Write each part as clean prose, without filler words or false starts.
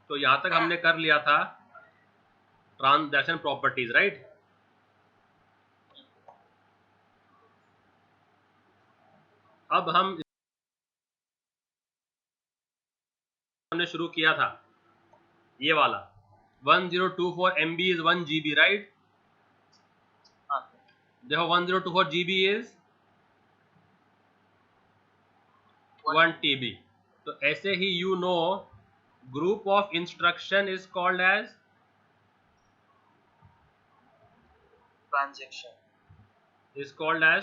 तो यहां तक हमने कर लिया था ट्रांजैक्शन प्रॉपर्टीज, राइट। अब हमने शुरू किया था ये वाला 1024 MB इज 1 GB, राइट। देखो 1024 GB इज 1 TB। तो ऐसे ही you know group of instruction is called as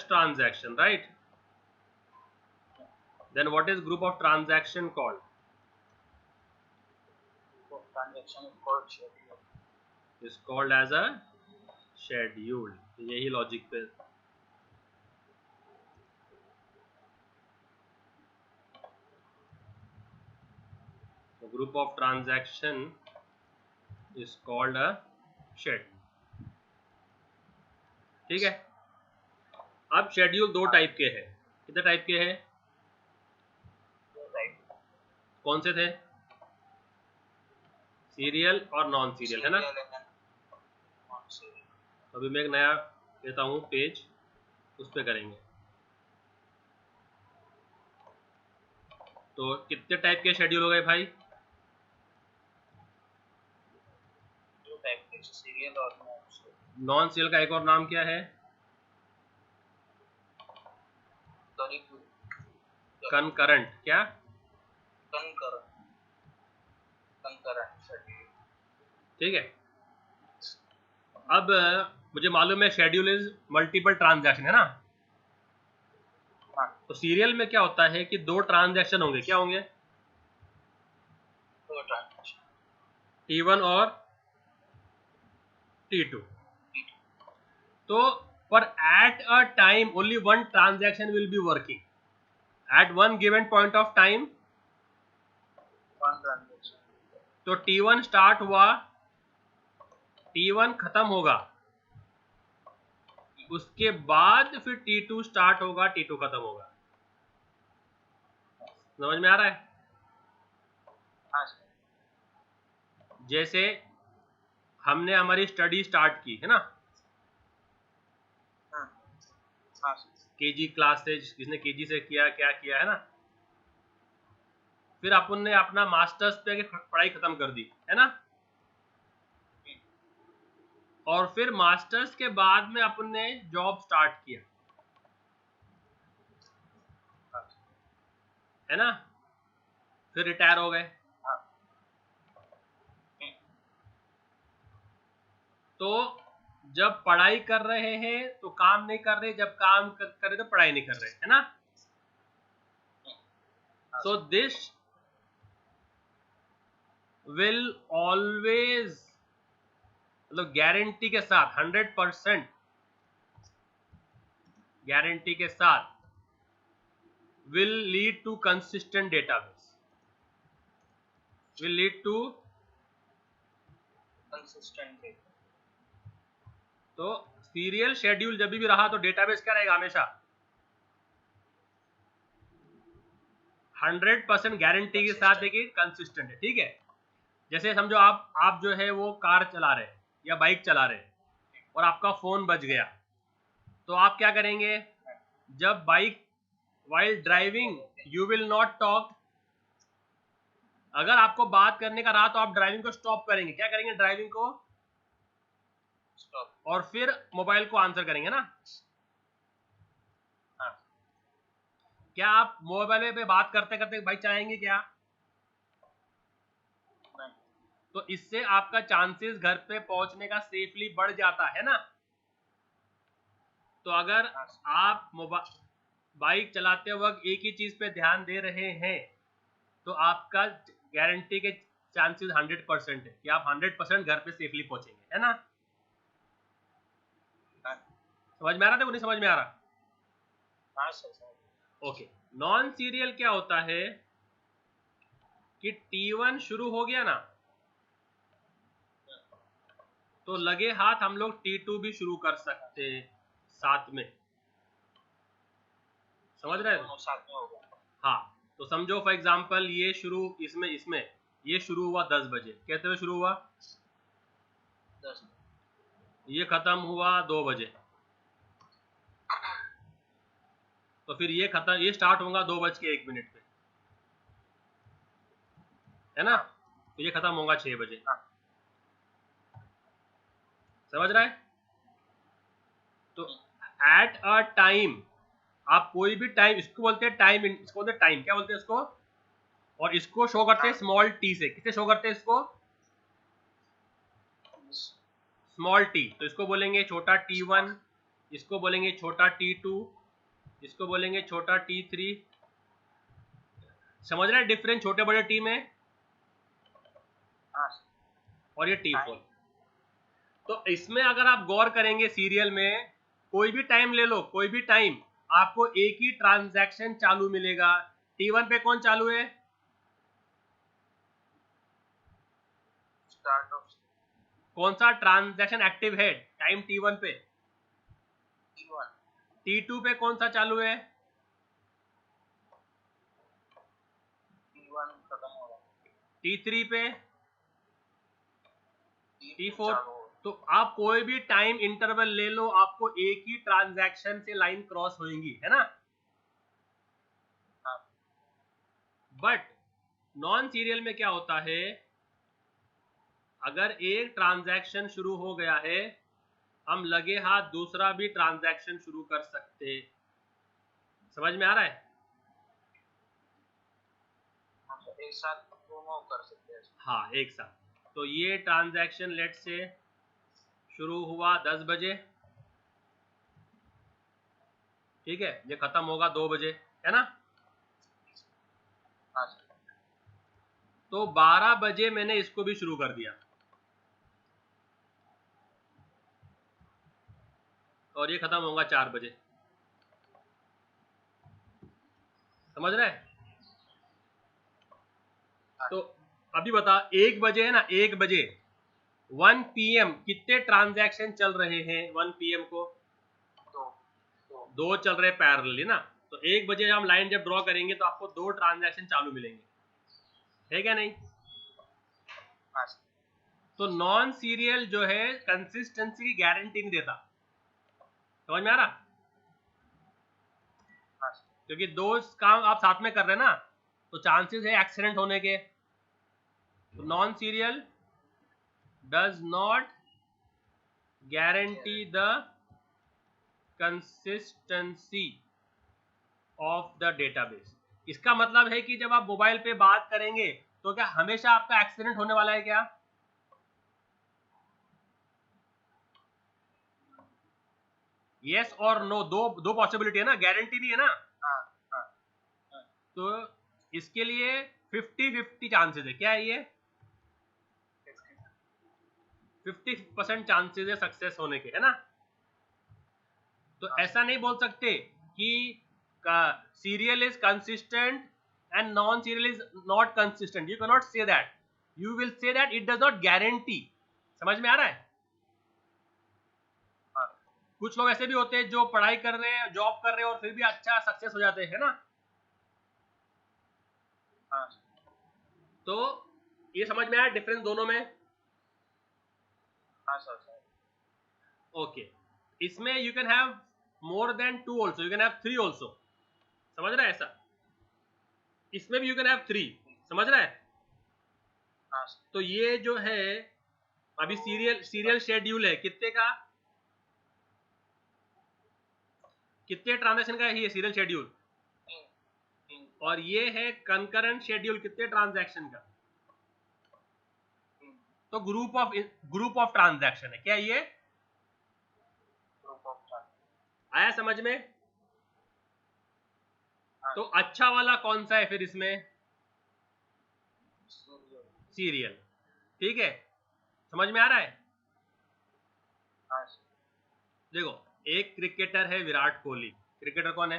transaction, right. Then what is group of transaction called? Transaction is called schedule. Is called as a schedule. यही logic पे so group of transaction is called a schedule. ठीक है। अब schedule दो type के हैं। कितने type के हैं? कौन से थे? सीरियल और नॉन सीरियल, है ना। अभी मैं एक नया लेता हूँ पेज, उस पे करेंगे। तो कितने टाइप के शेड्यूल हो गए भाई? सीरियल और नॉन सीरियल का एक और नाम क्या है? कंकरंट। क्या? ठीक है। अब मुझे मालूम है शेड्यूल इज मल्टीपल ट्रांजैक्शन, है ना। तो सीरियल में क्या होता है कि दो ट्रांजैक्शन होंगे। क्या होंगे? T1 और T2। तो पर at a time only one transaction will be working at one given point of time. तो T1 स्टार्ट हुआ, T1 खत्म होगा, उसके बाद फिर T2 स्टार्ट होगा, T2 खत्म होगा। समझ में आ रहा है? जैसे हमने हमारी स्टडी स्टार्ट की है ना, केजी क्लास से, जिसने केजी से किया क्या किया है ना, फिर अपन ने अपना मास्टर्स पे पढ़ाई खत्म कर दी है ना, और फिर मास्टर्स के बाद में अपन ने जॉब स्टार्ट किया, है ना, फिर रिटायर हो गए। तो जब पढ़ाई कर रहे हैं तो काम नहीं कर रहे, जब काम कर रहे तो पढ़ाई नहीं कर रहे, है ना। सो दिस विल ऑलवेज, मतलब गारंटी के साथ, 100% गारंटी के साथ, will lead to consistent database, will lead to consistent data. तो सीरियल शेड्यूल जब भी रहा तो डेटाबेस क्या रहेगा? हमेशा 100% गारंटी के साथ देखिए कंसिस्टेंट है। ठीक है। जैसे समझो आप जो है वो कार चला रहे हैं या बाइक चला रहे हैं और आपका फोन बज गया, तो आप क्या करेंगे? जब bike while driving you will not talk. अगर आपको बात करने का रहा तो आप ड्राइविंग को स्टॉप करेंगे। क्या करेंगे? ड्राइविंग को स्टॉप, और फिर मोबाइल को आंसर करेंगे ना। क्या आप मोबाइल पे बात करते करते बाइक चलाएंगे क्या? नहीं। तो इससे आपका चांसेस घर पे पहुंचने का सेफली बढ़ जाता है ना। तो अगर आप बाइक चलाते वक्त एक ही चीज पे ध्यान दे रहे हैं तो आपका गारंटी के चांसेस 100% है कि आप 100% घर पे सेफली पहुंचेंगे, है ना। समझ में आ रहा था? नहीं समझ में आ रहा? ओके। नॉन सीरियल क्या होता है कि T1 शुरू हो गया ना, तो लगे हाथ हम लोग T2 भी शुरू कर सकते हैं साथ में। समझ रहे हैं? हाँ। तो समझो फॉर एग्जांपल ये शुरू इसमें ये शुरू हुआ 10 बजे, कहते हुए शुरू हुआ 10, ये खत्म हुआ 2 बजे, तो फिर ये स्टार्ट होगा 2:01 पे, है ना, तो ये खत्म होगा 6 बजे। समझ रहा है? तो एट अ टाइम, आप कोई भी टाइम, इसको बोलते हैं टाइम, इसको बोलते हैं टाइम, क्या बोलते हैं इसको, और इसको शो करते हैं स्मॉल टी से। किससे शो करते हैं इसको? स्मॉल टी, तो इसको बोलेंगे छोटा t1, इसको बोलेंगे छोटा t2, इसको बोलेंगे छोटा t3। समझ रहे हैं डिफरेंस छोटे बड़े टी में? और ये t4। तो इसमें अगर आप गौर करेंगे सीरियल में, कोई भी टाइम ले लो, कोई भी टाइम, आपको एक ही ट्रांजैक्शन चालू मिलेगा। t1 पे कौन चालू है? स्टार्ट ऑफ कौन सा ट्रांजैक्शन एक्टिव है टाइम t1 पे? T1, t2 पे कौन सा चालू है? T1 खत्म हो रहा, t3 पे, T2 t4। चालू हो, तो आप कोई भी टाइम इंटरवल ले लो, आपको एक ही ट्रांजैक्शन से लाइन क्रॉस होगी, है ना। हाँ, बट नॉन सीरियल में क्या होता है, अगर एक ट्रांजैक्शन शुरू हो गया है, हम लगे हाथ दूसरा भी ट्रांजैक्शन शुरू कर सकते। समझ में आ रहा है? एक साथ दोनों कर सकते हैं। हाँ, एक साथ। तो ये ट्रांजैक्शन लेट से शुरू हुआ 10 बजे, ठीक है, ये खत्म होगा 2 बजे, है ना। हाँ, तो 12 बजे मैंने इसको भी शुरू कर दिया, और ये खत्म होगा 4 बजे। समझ रहे हैं? तो अभी बता, 1 बजे है ना, 1 बजे 1 PM कितने ट्रांजैक्शन चल रहे हैं? 1 PM को दो चल रहे पैरेलली ना। तो 1 बजे हम लाइन जब ड्रॉ करेंगे तो आपको 2 ट्रांजैक्शन चालू मिलेंगे, है क्या नहीं? हाँ, तो नॉन सीरियल जो है कंसिस्टेंसी की गारंटी नहीं देता। समझ में आ रहा? हाँ, क्योंकि 2 काम आप साथ में कर रहे हैं ना, तो चांसेस है एक्सीडेंट होने के। तो non serial does not guarantee the consistency of the database. इसका मतलब है कि जब आप मोबाइल पे बात करेंगे तो क्या हमेशा आपका एक्सीडेंट होने वाला है क्या? यस और नो, दो पॉसिबिलिटी है ना, गारंटी नहीं है ना। हाँ, हाँ, तो इसके लिए 50-50 चांसेस है। क्या है ये? 50% चांसेस है सक्सेस होने के, है ना। तो ऐसा नहीं बोल सकते कि serial is consistent and non serial is not consistent. You can not say that, you will say that it does not guarantee. समझ में आ रहा है? हाँ, कुछ लोग ऐसे भी होते हैं जो पढ़ाई कर रहे हैं, जॉब कर रहे हैं और फिर भी अच्छा सक्सेस हो जाते हैं ना। हाँ, तो ये समझ में आया डिफरेंस दोनों में? हाँ सर, ओके। इसमें you can have more than 2 also, you can have 3 also. समझ रहा है ऐसा? इसमें भी यू कैन हैव 3। समझ रहा है? हाँ, तो ये जो है अभी सीरियल शेड्यूल है कितने का, कितने ट्रांजैक्शन का है ये सीरियल शेड्यूल, और ये है कंकरेंट शेड्यूल कितने ट्रांजैक्शन का। तो ग्रुप ऑफ ट्रांजैक्शन है क्या ये? आया समझ में? तो अच्छा वाला कौन सा है फिर इसमें? सीरियल। ठीक है, समझ में आ रहा है? हाँ, देखो, एक क्रिकेटर है विराट कोहली। क्रिकेटर कौन है?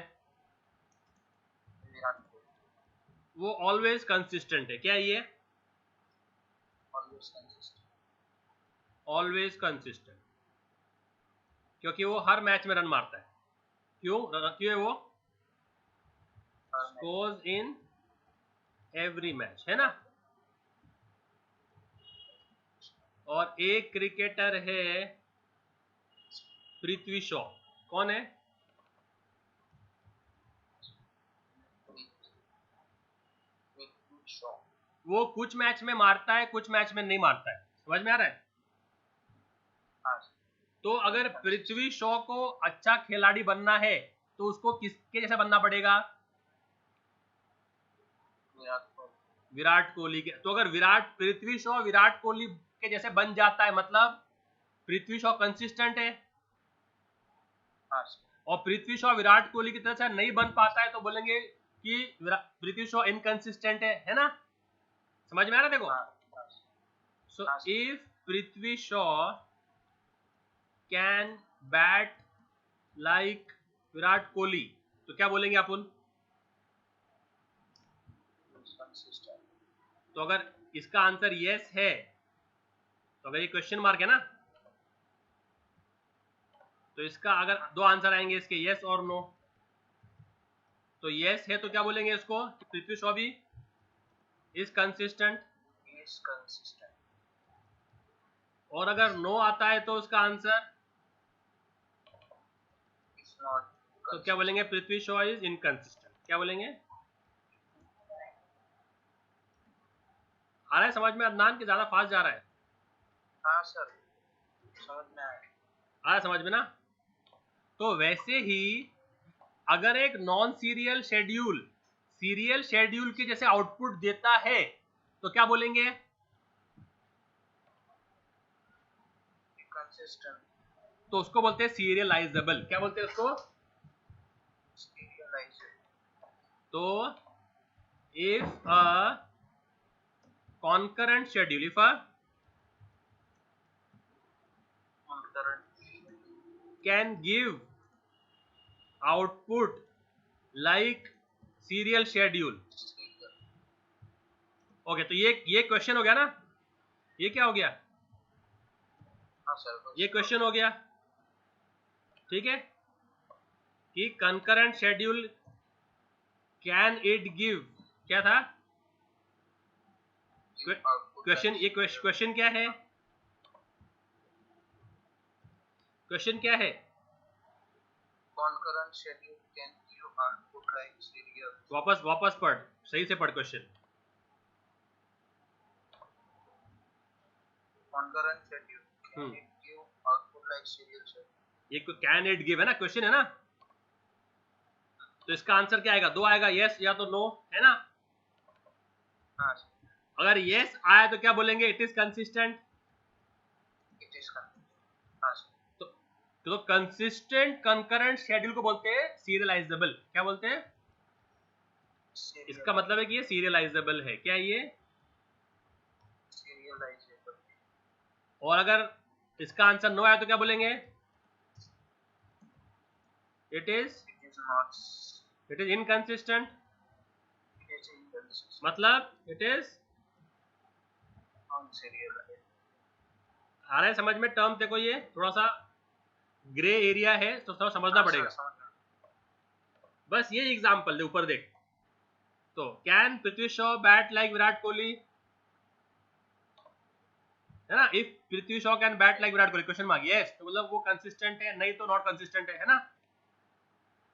विराट कोहली, वो ऑलवेज कंसिस्टेंट है। क्या ये? ऑलवेज कंसिस्टेंट, ऑलवेज कंसिस्टेंट, क्योंकि वो हर मैच में रन मारता है। क्यों है वो? स्कोर्स इन एवरी मैच, है ना। और एक क्रिकेटर है पृथ्वी शॉ। कौन है? वो कुछ मैच में मारता है, कुछ मैच में नहीं मारता है। समझ में आ रहा है? तो अगर पृथ्वी शॉ को अच्छा खिलाड़ी बनना है तो उसको किसके जैसा बनना पड़ेगा? विराट कोहली के। तो अगर पृथ्वी शॉ विराट कोहली के जैसे बन जाता है, मतलब पृथ्वी शॉ कंसिस्टेंट है, और पृथ्वी शॉ विराट कोहली की तरह से नहीं बन पाता है तो बोलेंगे कि पृथ्वी शॉ इनकंसिस्टेंट है ना? समझ में आ रहा है? देखो, so if Prithvi Shaw can bat like Virat Kohli तो क्या बोलेंगे अपन? तो अगर इसका आंसर यस है, तो अगर ये क्वेश्चन मार्क है ना, तो इसका अगर दो आंसर आएंगे इसके, यस और नो। तो यस है तो क्या बोलेंगे इसको? पृथ्वी शॉ भी इज कंसिस्टेंट। और अगर नो आता है तो उसका आंसर, तो क्या बोलेंगे? Prithvi Shaw is inconsistent. क्या बोलेंगे? आ रहा है समझ में अदनान के ज्यादा फास्ट जा रहा है? हाँ सर, समझ में आया। आ रहा है समझ में ना? तो वैसे ही अगर एक non serial schedule serial schedule के जैसे आउटपुट देता है तो क्या बोलेंगे? कंसिस्टेंट। तो उसको बोलते हैं सीरियलाइजेबल। क्या बोलते हैं उसको? तो if a concurrent schedule, if a can give output like serial schedule, okay, तो ये क्वेश्चन हो गया ना? ये क्या हो गया? ये क्वेश्चन हो गया, ठीक है, कि concurrent schedule can it give, क्या था क्वेश्चन? ये क्वेश्चन क्या है? क्वेश्चन क्या है? concurrent schedule can give output like serial. वापस पढ़, सही से पढ़ question. concurrent schedule can it give output like serial schedule. ये कैन इट गिव है ना, क्वेश्चन है ना? तो इसका आंसर क्या आएगा? दो आएगा, यस या तो नो, है ना? हाँ। अगर यस आया तो क्या बोलेंगे? It is consistent. It is consistent. तो कंसिस्टेंट कंकरेंट शेड्यूल को बोलते हैं सीरियलाइजेबल। क्या बोलते हैं? इसका मतलब है कि ये सीरियलाइजेबल है। क्या ये? सीरियलाइजेबल। और अगर इसका आंसर नो आया तो क्या बोलेंगे? It is inconsistent. मतलब इट इज अनसीरियलाइज्ड। आ रहा है समझ में? टर्म देखो, ये थोड़ा सा ग्रे एरिया है तो सब समझना पड़ेगा। बस ये एग्जांपल दे, ऊपर देख। तो can Prithvi Shaw bat like Virat Kohli, है ना? If Prithvi Shaw can bat like Virat Kohli, question mark, yes तो मतलब वो कंसिस्टेंट है, नहीं तो नॉट कंसिस्टेंट है ना?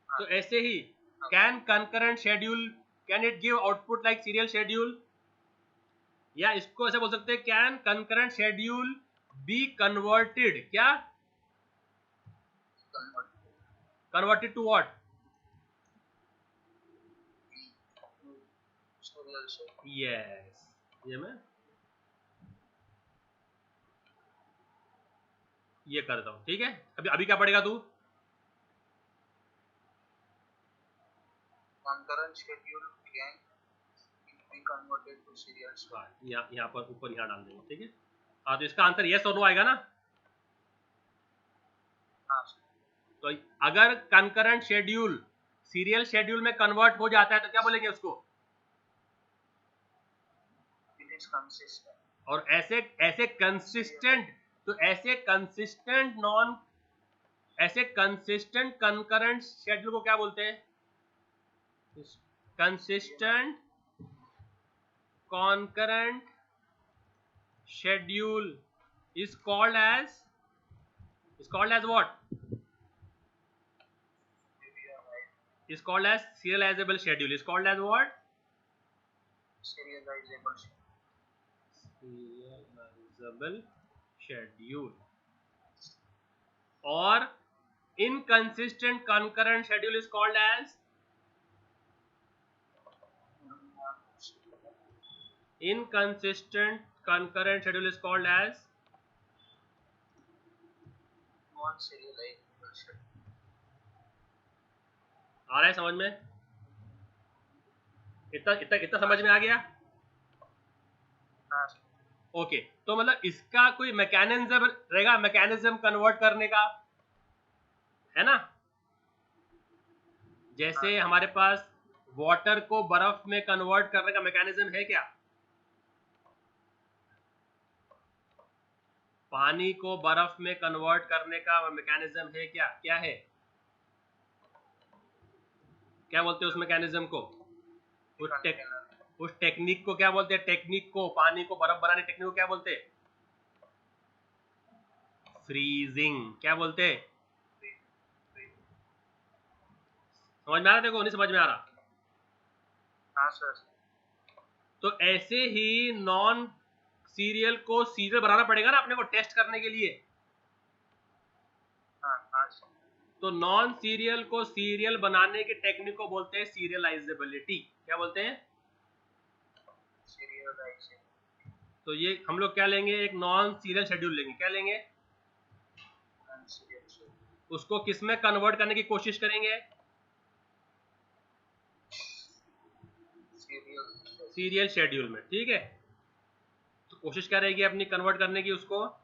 तो ऐसे he can concurrent schedule can it give output like serial schedule, या इसको ऐसे बोल सकते हैं, can concurrent schedule be converted, क्या कन्वर्टेड टू व्हाट? यस, ये मैं ये करता हूं, ठीक है? अभी क्या पढ़ेगा तू? concurrent schedule can be converted to serial schedule. यहाँ पर ऊपर यहाँ डाल देंगे, ठीक है? हाँ, तो इसका आंसर यस और नो आएगा ना? हाँ। तो अगर कंकरेंट शेड्यूल सीरियल शेड्यूल में कन्वर्ट हो जाता है तो क्या बोलेंगे उसको? It is consistent. और ऐसे कंसिस्टेंट, तो ऐसे कंसिस्टेंट कंकरेंट शेड्यूल को क्या बोलते हैं? Consistent concurrent schedule is called as what? Is called as serializable schedule. Is called as what? Serializable schedule. Or inconsistent concurrent schedule is called as inconsistent concurrent schedule is called as non-serializable schedule. आ रहा है समझ में? इतना समझ में आ गया? हाँ okay तो मतलब इसका कोई मैकेनिज्म रहेगा, मैकेनिज्म कन्वर्ट करने का, है ना? जैसे हमारे पास वाटर को बर्फ में कन्वर्ट करने का मैकेनिज्म है क्या? पानी को बर्फ में कन्वर्ट करने का मैकेनिज्म है क्या? क्या है? क्या बोलते हैं उस मैकेनिज्म को? उस टेक्निक को क्या बोलते हैं? टेक्निक को, पानी को बर्फ बनाने टेक्निक को क्या बोलते हैं? फ्रीजिंग। क्या बोलते हैं? समझ में आ रहा? देखो नहीं समझ में आ रहा? हाँ सर। तो ऐसे ही नॉन सीरियल को सीरियल बनाना पड़ेगा ना अपने को टेस्ट करने के लिए। हाँ तो नॉन सीरियल को सीरियल बनाने की टेक्निक को बोलते हैं सीरियलाइजेबिलिटी। क्या बोलते हैं? तो ये हम लोग क्या लेंगे? एक नॉन सीरियल शेड्यूल लेंगे। क्या लेंगे? उसको किस में कन्वर्ट करने की कोशिश करेंगे? सीरियल शेड्यूल में। ठीक है, तो कोशिश क्या रहेगी अपनी कन्वर्ट करने की उसको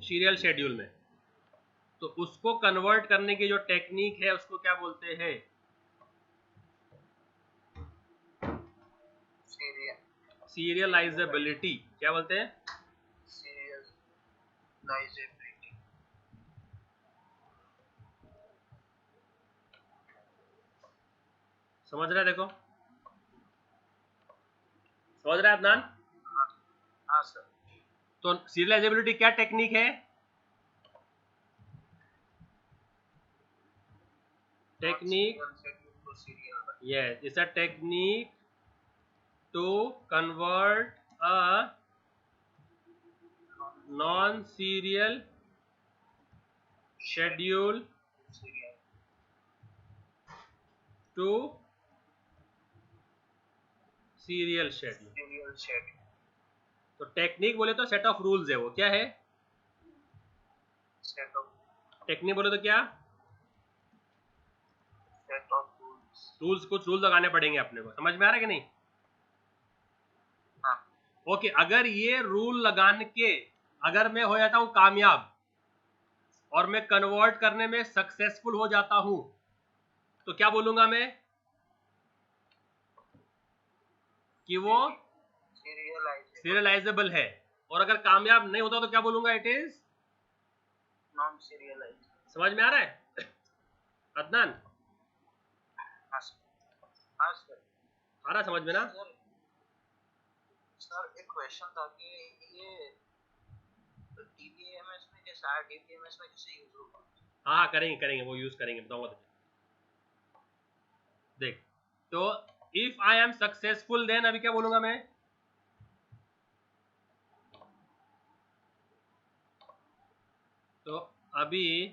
सीरियल शेड्यूल में। तो उसको कन्वर्ट करने की जो टेक्निक है उसको क्या बोलते हैं? सीरियलाइजेबिलिटी। क्या बोलते हैं? सीरियलाइजेबिलिटी। समझ रहे? देखो समझ रहे अदनान? हाँ सर। तो सीरियलाइजेबिलिटी क्या टेक्निक है? Technique, yes, it's a technique to convert a non-serial schedule to serial schedule। तो टेक्निक बोले तो सेट ऑफ रूल्स है वो। क्या है? टेक्निक बोले तो क्या? Set of rules. कुछ रूल लगाने पड़ेंगे अपने को। समझ में आ रहा है कि नहीं? हाँ। ओके, अगर ये रूल लगाने के अगर मैं हो जाता हूं कामयाब और मैं कन्वर्ट करने में सक्सेसफुल हो जाता हूं तो क्या बोलूंगा मैं? कि वो सीरियलाइजेबल है। और अगर कामयाब नहीं होता तो क्या बोलूंगा? It is non serialisable. समझ में आ रहा है अदनान? हाँ सर। आ रहा समझ में ना? सर एक क्वेश्चन था कि ये डीबीएमएस में कैसा, डीबीएमएस में कैसे यूज होगा? हाँ करेंगे वो यूज करेंगे, बताऊंगा तुझे। देख, तो if I am successful then अभी क्या बोलूंगा मैं? तो अभी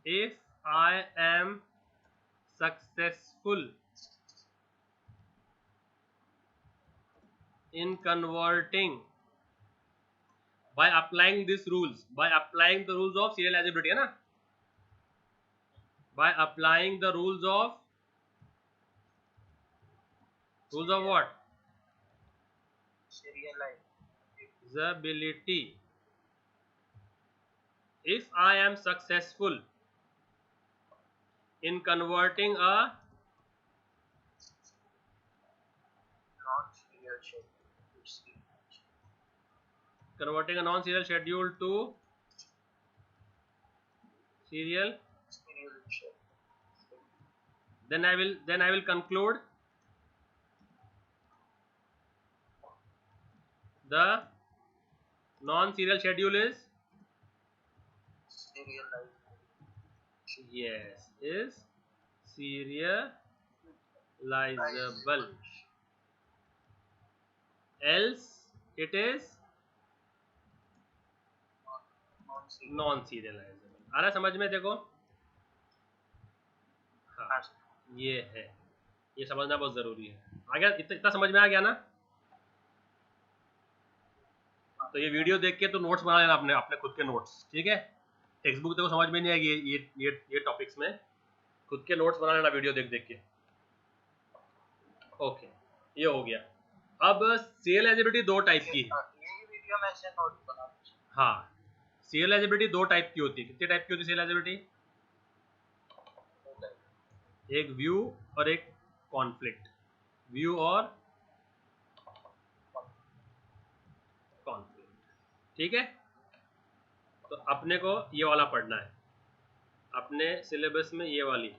if I am successful in converting by applying these rules, by applying the rules of serializability, है ना? By applying the rules of what? Serializability. If I am successful in converting a non-serial schedule to serial, then I will conclude The non-serial schedule is serializable. yes is serializable. Else it is Non-serial. Non serializable. आ रहा समझ में? देखो हाँ ये है, ये समझना बहुत जरूरी है। आ गया? इतना समझ में आ गया ना? तो ये वीडियो देख के तो नोट्स बना लेना अपने अपने खुद के नोट्स, ठीक है? टेक्स्ट बुक देखो समझ में नहीं आएगी ये टॉपिक्स में, खुद के नोट्स बना लेना वीडियो देख देख के। ओके, ये हो गया। अब सीरियलाइजेबिलिटी दो टाइप की है। ये वीडियो में से नोट बना। हाँ, सीरियलाइजेबिलिटी दो टाइप की होती है। कितने टाइप की होती है सीरियलाइजेबिलिटी? एक व्यू और एक कॉन्फ्लिक्ट। व्यू और कॉन्फ्लिक्ट, ठीक है? तो अपने को ये वाला पढ़ना है, अपने सिलेबस में ये वाली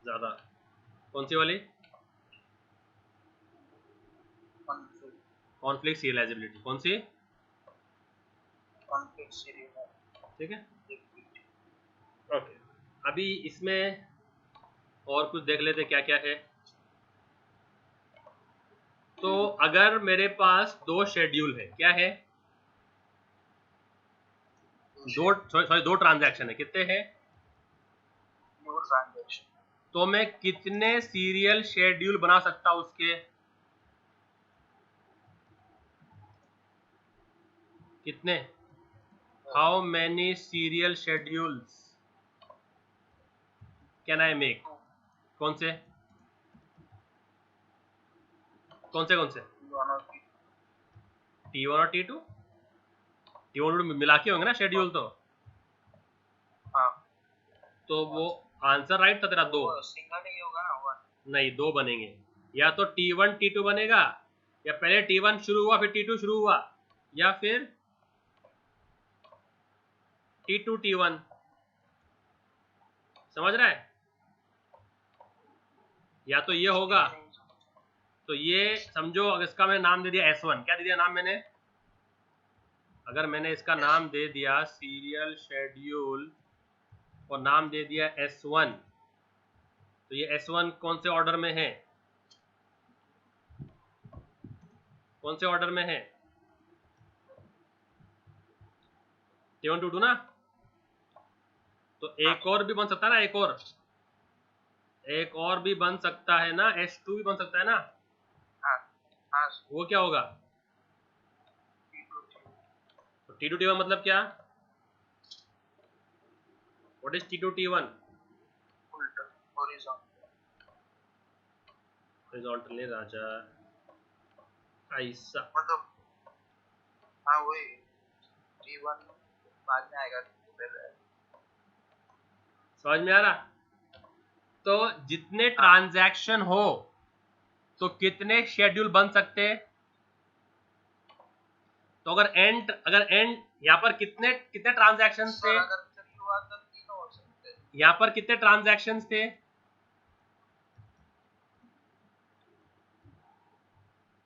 ज्यादा। कौन सी वाली? Conflict serialisability. कौन सी? कॉन्फ्लिक्ट सीरियलाइजेबिलिटी, ठीक है? ओके, अभी इसमें और कुछ देख लेते क्या क्या है। तो अगर मेरे पास दो शेड्यूल है, क्या है? दो ट्रांजैक्शन है। कितने हैं? दो ट्रांजैक्शन। तो मैं कितने सीरियल शेड्यूल बना सकता हूं उसके? कितने? How many serial schedules can I make? कौन से कौन से? दोनों की T1 और T2? T1 मिला के होंगे ना शेड्यूल तो? हाँ। तो वो आंसर राइट था तेरा, दो। सिंगल ही होगा ना? वन नहीं, दो बनेंगे। या तो T1 T2 बनेगा, या पहले T1 शुरू हुआ फिर T2 शुरू हुआ, या फिर T2 T1। समझ रहा है? या तो ये होगा, तो ये समझो अगर इसका मैंने नाम दे दिया S1। क्या दे दिया नाम मैंने? अगर मैंने इसका नाम दे दिया सीरियल शेड्यूल और नाम दे दिया S1, तो ये S1 कौन से ऑर्डर में है? कौन से ऑर्डर में है? T1 T2 ना? तो एक और भी बन सकता है ना, एक और भी बन सकता है ना, S2 भी बन सकता है ना? हाँ। वो क्या होगा? तो T2 T1 मतलब क्या? What is T2 T1? Horizontally राजा, ऐसा मतलब हाँ वही। T1 बाद में आएगा, पहले। समझ में आ रहा? तो जितने ट्रांजैक्शन हो तो कितने शेड्यूल बन सकते हैं? तो अगर एंड यहाँ पर कितने ट्रांजैक्शन थे? अगर 3 हुआ तो 3 हो सकते हैं। यहाँ पर कितने ट्रांजैक्शन थे?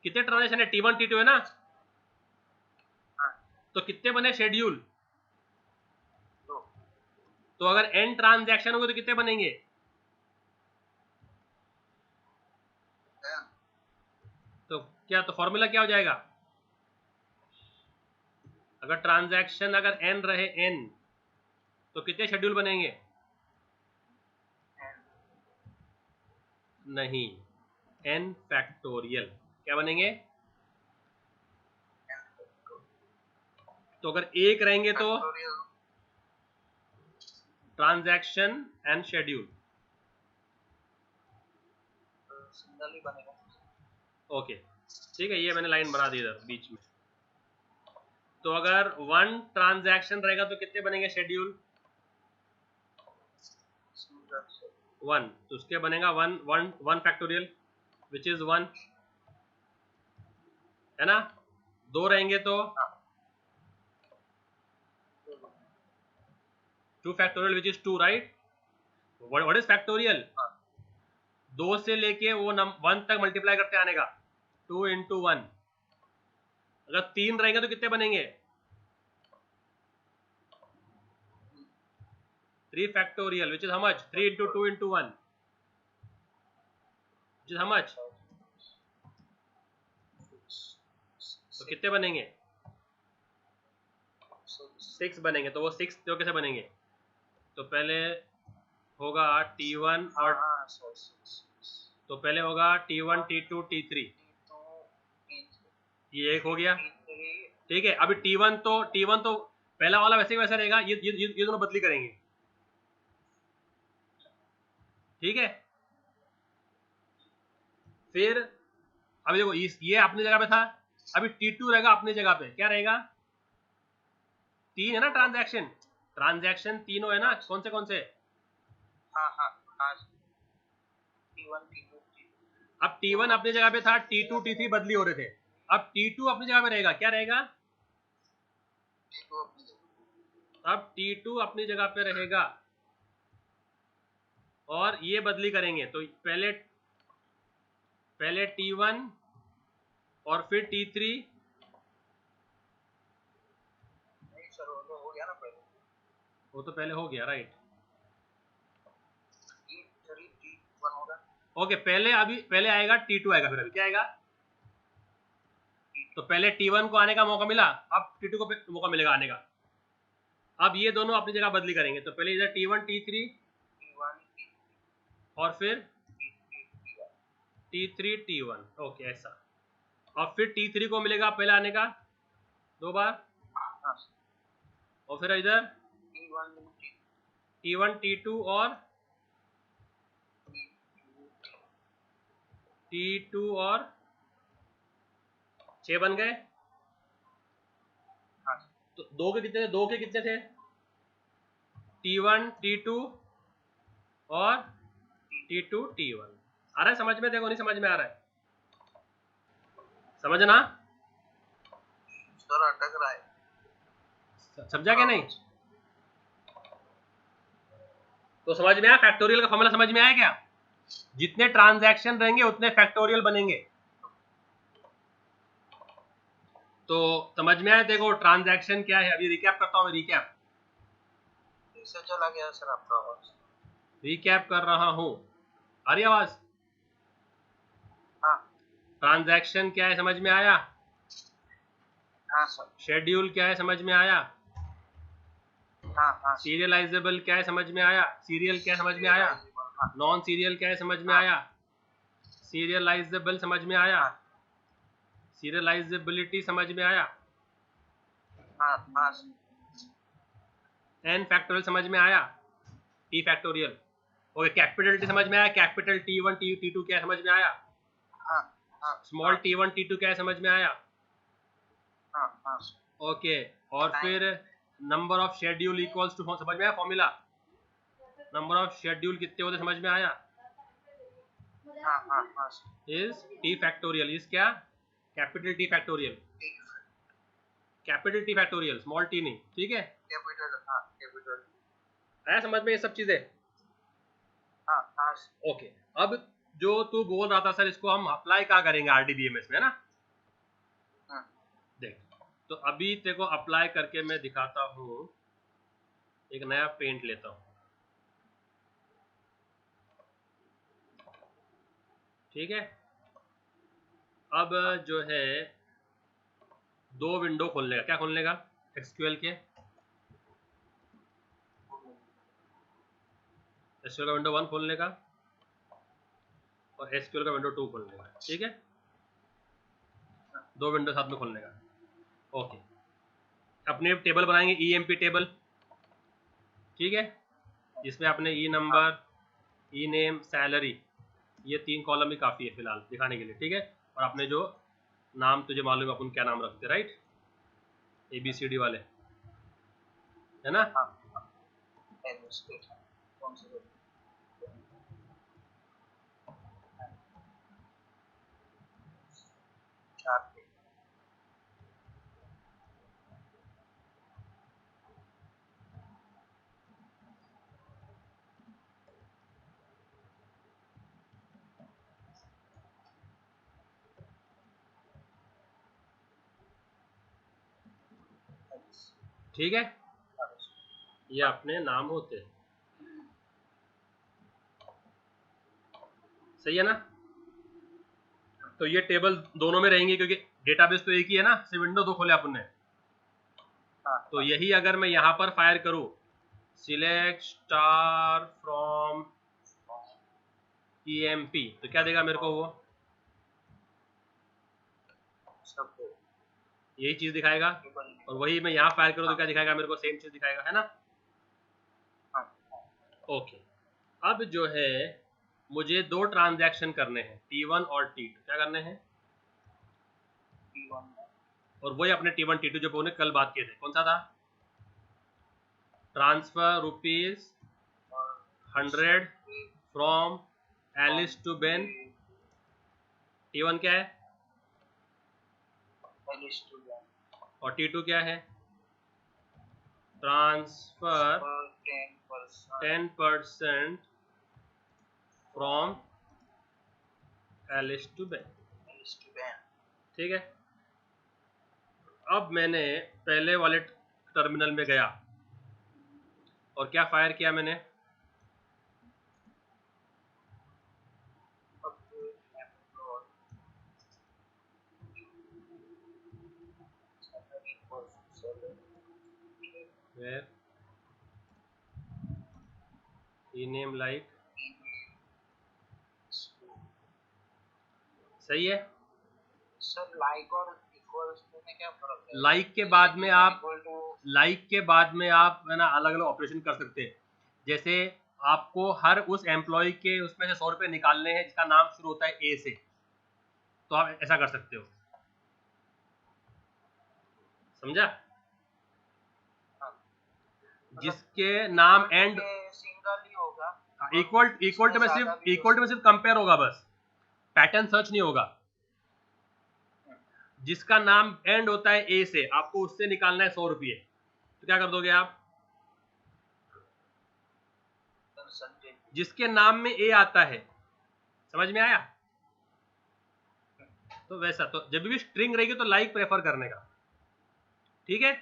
कितने ट्रांजैक्शन है? T1 T2 है ना? तो कितने बने शेड्यूल? तो अगर n ट्रांजैक्शन होंगे तो कितने बनेंगे? तो क्या, तो फॉर्मूला क्या हो जाएगा? अगर ट्रांजैक्शन अगर n रहे n, तो कितने शेड्यूल बनेंगे? नहीं, n फैक्टोरियल। क्या बनेंगे? तो अगर एक रहेंगे तो ट्रांजैक्शन एंड शेड्यूल सिंगल ही बनेगा। ओके, ठीक है, ये मैंने लाइन बना दी इधर बीच में। तो अगर 1 ट्रांजैक्शन रहेगा तो कितने बनेंगे शेड्यूल? 1, तो उसके बनेगा 1 फैक्टोरियल विच इज 1, है ना? 2 रहेंगे तो 2 factorial which is 2, right? What is factorial? 2 से लेके वो 1 तक मल्टीप्लाई करते आने का, 2 into 1, अगर 3 रहेंगे तो कितने बनेंगे? 3 factorial which is how much? 3 into 2 into 1 which is how much? तो कितने बनेंगे? 6 बनेंगे। तो वो 6 तो कैसे बनेंगे? तो पहले होगा T1 और तो पहले होगा T1 T2 T3, ये एक हो गया, ठीक है। अभी T1 तो पहला वाला वैसे ही वैसा रहेगा, ये दोनों बदली करेंगे, ठीक है। फिर अभी देखो ये अपनी जगह पे था, अभी T2 रहेगा अपनी जगह पे, क्या रहेगा? 3 है ना ट्रांजैक्शन तीनों है ना, कौन से? अब T1 अपनी जगह पे था, T2 T3 बदली हो रहे थे, अब T2 अपनी जगह पे रहेगा, क्या रहेगा? अब T2 अपनी जगह पे रहेगा और ये बदली करेंगे, तो पहले T1 और फिर T3, वो तो पहले हो गया, राइट। ओके, पहले आएगा T2 आएगा, फिर अभी क्या आएगा? तो पहले T1 को आने का मौका मिला, अब T2 को मौका मिलेगा आने का। अब ये दोनों अपनी जगह बदली करेंगे, तो पहले इधर T1 T3 और फिर T3 T1, ओके ऐसा। और फिर T3 को मिलेगा पहले आने का 2 बार, और फिर इधर T1 T2 और T2 और 6 बन गए। तो 2 के कितने थे? T1 T2 और T2 T1। आ रहा है समझ में? देखो नहीं समझ में आ रहा है, समझना सर अटक रहा है, समझा क्या नहीं? तो समझ में आया? फैक्टोरियल का फॉर्मूला समझ में आया क्या? जितने ट्रांजैक्शन रहेंगे उतने फैक्टोरियल बनेंगे। तो समझ में आया? देखो ट्रांजैक्शन क्या है, अभी रिकैप करता हूं मैं, रिकैप इससे चला गया सर आपका आवाज, रिकैप कर रहा हूं, आ रही आवाज? हाँ ट्रांजैक्शन क्या है समझ में आया? हाँ सर, शेड्यूल क्या है समझ में आया? हाँ सीरियलाइजेबल क्या है समझ में आया? सीरियल क्या है समझ में आया? नॉन सीरियल क्या है समझ में आया? सीरियलाइजेबल समझ में आया? सीरियलाइजेबिलिटी समझ में आया? हाँ एन फैक्टोरियल समझ में आया? T factorial, okay. Capital T समझ में आया? कैपिटल T1 T2 क्या है समझ में आया? स्मॉल T1 T2 क्या है समझ में आया? ओके। और फिर number of schedule equals to, समझ में आया फॉर्मूला? नंबर ऑफ शेड्यूल कितने होते समझ में आया? इज टी फैक्टोरियल, इज क्या? Capital T factorial, capital T factorial, small T नहीं, ठीक है। कैपिटल आया समझ में ये सब चीजें? ओके। अब जो तू बोल रहा था सर इसको हम अप्लाई कहाँ करेंगे आरडीबीएमएस में, है ना? देख, तो अभी तेरे को अप्लाई करके मैं दिखाता हूँ, एक नया पेंट लेता हूँ, ठीक है। अब जो है 2 विंडो खोलने का, क्या खोलने का? एसक्यूएल के, एसक्यूएल का विंडो 1 खोलने का और एसक्यूएल का विंडो 2 खोलने का, ठीक है। 2 विंडो साथ में खोलने का, ओके। अपने टेबल बनाएंगे, ईएमपी टेबल, ठीक है, जिसमें अपने ई नंबर, ई नेम, सैलरी, ये 3 कॉलम ही काफ़ी है फिलहाल दिखाने के लिए, ठीक है। और अपने जो नाम तुझे मालूम है अपन क्या नाम रखते, राइट? ABCD वाले, है ना? ठीक है, ये अपने नाम होते हैं, सही है ना। तो ये टेबल दोनों में रहेंगे क्योंकि डेटाबेस तो एक ही है ना, सिर्फ विंडो दो खोले अपन ने। तो यही अगर मैं यहाँ पर फायर करूँ सिलेक्ट स्टार फ्रॉम EMP तो क्या देगा मेरे को, वो सब यही चीज दिखाएगा। और वही मैं यहाँ फायर करूँ तो क्या दिखाएगा मेरे को, सेम चीज दिखाएगा, है ना। ओके, अब जो है मुझे दो ट्रांजैक्शन करने हैं T1 और T2। क्या करने हैं, और वही अपने T1 T2 जो उन्हें कल बात किए थे, कौन सा था, transfer ₹100 from Alice to Ben. T1 क्या है और T2 क्या है, transfer 10% from Alice to Ben. ठीक है, अब मैंने पहले वाले टर्मिनल में गया और क्या फायर किया मैंने, where ename like, सही है। सर लाइक और इक्वल्स में क्या फर्क है? लाइक के बाद में आप है ना अलग अलग ऑपरेशन कर सकते हैं। जैसे आपको हर उस एम्प्लॉय के उसमें से 100 रुपये निकालने हैं जिसका नाम शुरू होता है A से, तो आप ऐसा कर सकते हो, समझा। जिसके नाम एंड सिंगल ही होगा, इक्वल टू में सिर्फ कंपेयर होगा, बस पैटर्न सर्च नहीं होगा। जिसका नाम एंड होता है A से, आपको उससे निकालना है 100 रुपये, तो क्या कर दोगे आप, जिसके नाम में A आता है, समझ में आया। तो वैसा, तो जब भी स्ट्रिंग रहेगी तो लाइक प्रेफर करने का, ठीक है।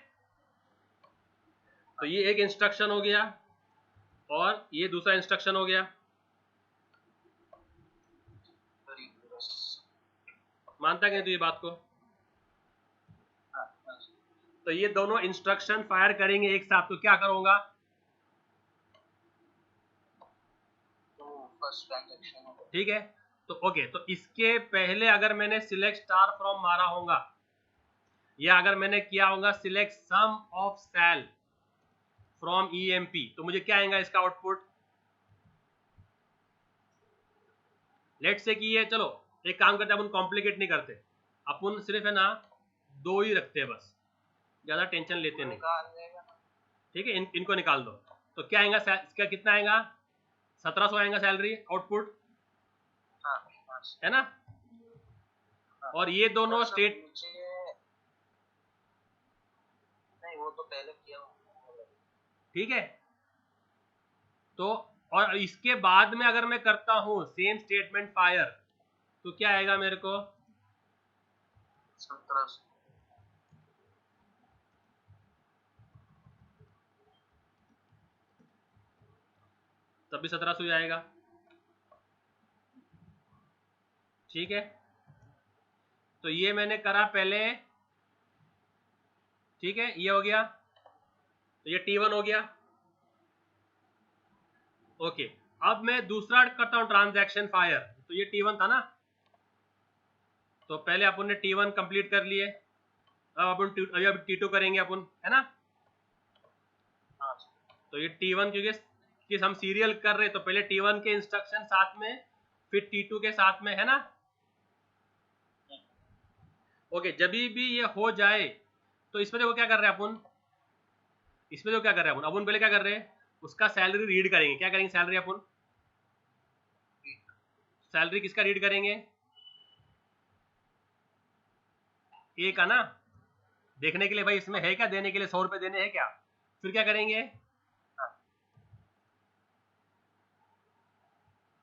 तो ये एक इंस्ट्रक्शन हो गया और ये दूसरा इंस्ट्रक्शन हो गया, मानता क्या तू ये बात को। तो ये दोनों इंस्ट्रक्शन फायर करेंगे एक साथ, तो क्या करूंगा, ठीक है। तो ओके, तो इसके पहले अगर मैंने सिलेक्ट स्टार फ्रॉम मारा होगा, या अगर मैंने किया होगा select sum of cell from EMP, तो मुझे क्या आएगा इसका आउटपुट। लेट से कि ये, चलो एक काम करते हैं, अपन कॉम्प्लिकेट नहीं करते, अपन सिर्फ है ना दो ही रखते हैं, बस ज्यादा टेंशन लेते नहीं, ठीक है। इनको निकाल दो, तो क्या आएगा, इसका कितना आएगा, 1700 आएगा सैलरी आउटपुट, है ना। और ये दोनों स्टेट, नहीं वो तो पहले किया, ठीक है। तो और इसके बाद में अगर मैं करता हूं सेम स्टेटमेंट फायर, तो क्या आएगा मेरे को, 1700, तब भी 1700 ही आएगा, ठीक है। तो ये मैंने करा पहले, ठीक है, ये हो गया, तो ये T1 हो गया, ओके। अब मैं दूसरा करता हूं ट्रांजैक्शन फायर, तो ये T1 था ना, तो पहले अपन ने T1 कंप्लीट कर लिए, अब अपन अब T2 करेंगे अपन, है ना। तो ये T1 क्योंकि हम सीरियल कर रहे, तो पहले T1 के इंस्ट्रक्शन साथ में, फिर T2 के साथ में, है ना। ओके, जब भी ये हो जाए तो इसमें देखो क्या कर रहे हैं अपन, इसमें देखो क्या कर रहे हैं अपन पहले क्या कर रहे हैं, उसका सैलरी रीड करेंगे। क्या करेंगे, सैलरी अपन, सैलरी किसका रीड करेंगे, ए का ना, देखने के लिए भाई इसमें है क्या देने के लिए, 100 रुपए देने हैं क्या। फिर क्या करेंगे,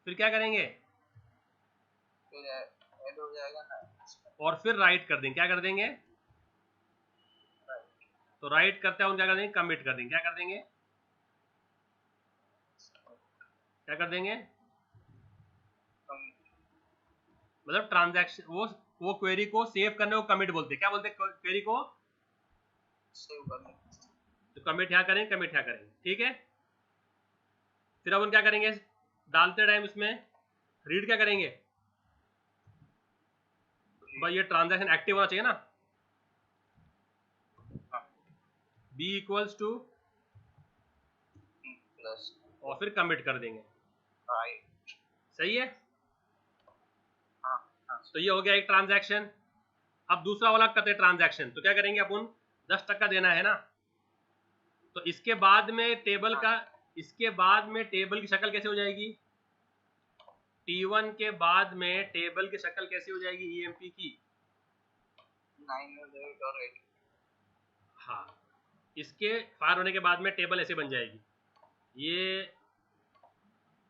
फिर क्या करेंगे, फिर ऐड हो जाएगा ना, और फिर राइट कर देंगे। क्या कर देंगे, तो राइट करते हैं उन क्या कर देंगे, कमिट कर देंगे। क्या कर देंगे, क्या कर देंगे, मतलब ट्रांजैक्शन, वो क्वेरी को सेव करने को कमिट बोलते हैं। क्या बोलते हैं क्वेरी को, सेव करने। तो कमिट यहाँ करेंगे, कमिट यहाँ करेंगे, ठीक है। फिर अपन क्या करेंगे, डालते टाइम इसमें रीड क्या करेंगे, भाई ये ट्रांजैक्शन एक्टिव होना चाहिए ना, बी इक्वल्स टू प्लस और फिर कमिट कर देंगे, राइट। सही है। हाँ हाँ तो ये हो गया एक ट्रांजैक्शन। अब दूसरा वाला करते हैं ट्रांजैक्शन। तो क्या करेंगे अपन, 10% देना है ना, तो इसके बाद में टेबल का, इसके बाद में टेबल की शक्ल कैसे हो जाएगी, T1 के बाद में टेबल की शक्ल कैसे हो जाएगी EMP की, 9 8 और 8। हाँ, इसके फायर होने के बाद में टेबल ऐसे बन जाएगी। ये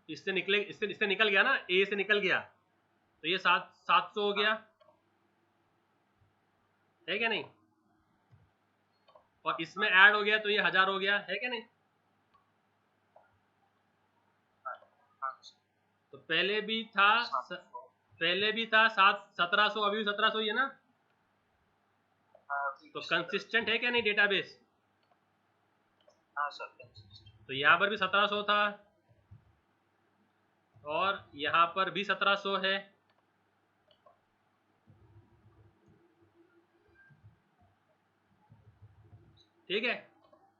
इससे निकले, इससे निकल गया ना, ए से निकल गया, तो ये 700 हो गया, है क्या नहीं, और इसमें ऐड हो गया तो ये 1000 हो गया, है क्या नहीं। तो पहले भी था 1700, अभी भी 1700 ही है ना, तो कंसिस्टेंट है क्या नहीं डेटाबेस। हाँ सर कंसिस्टेंट। तो यहाँ पर भी 1700 था और यहाँ पर भी 1700 है, ठीक है।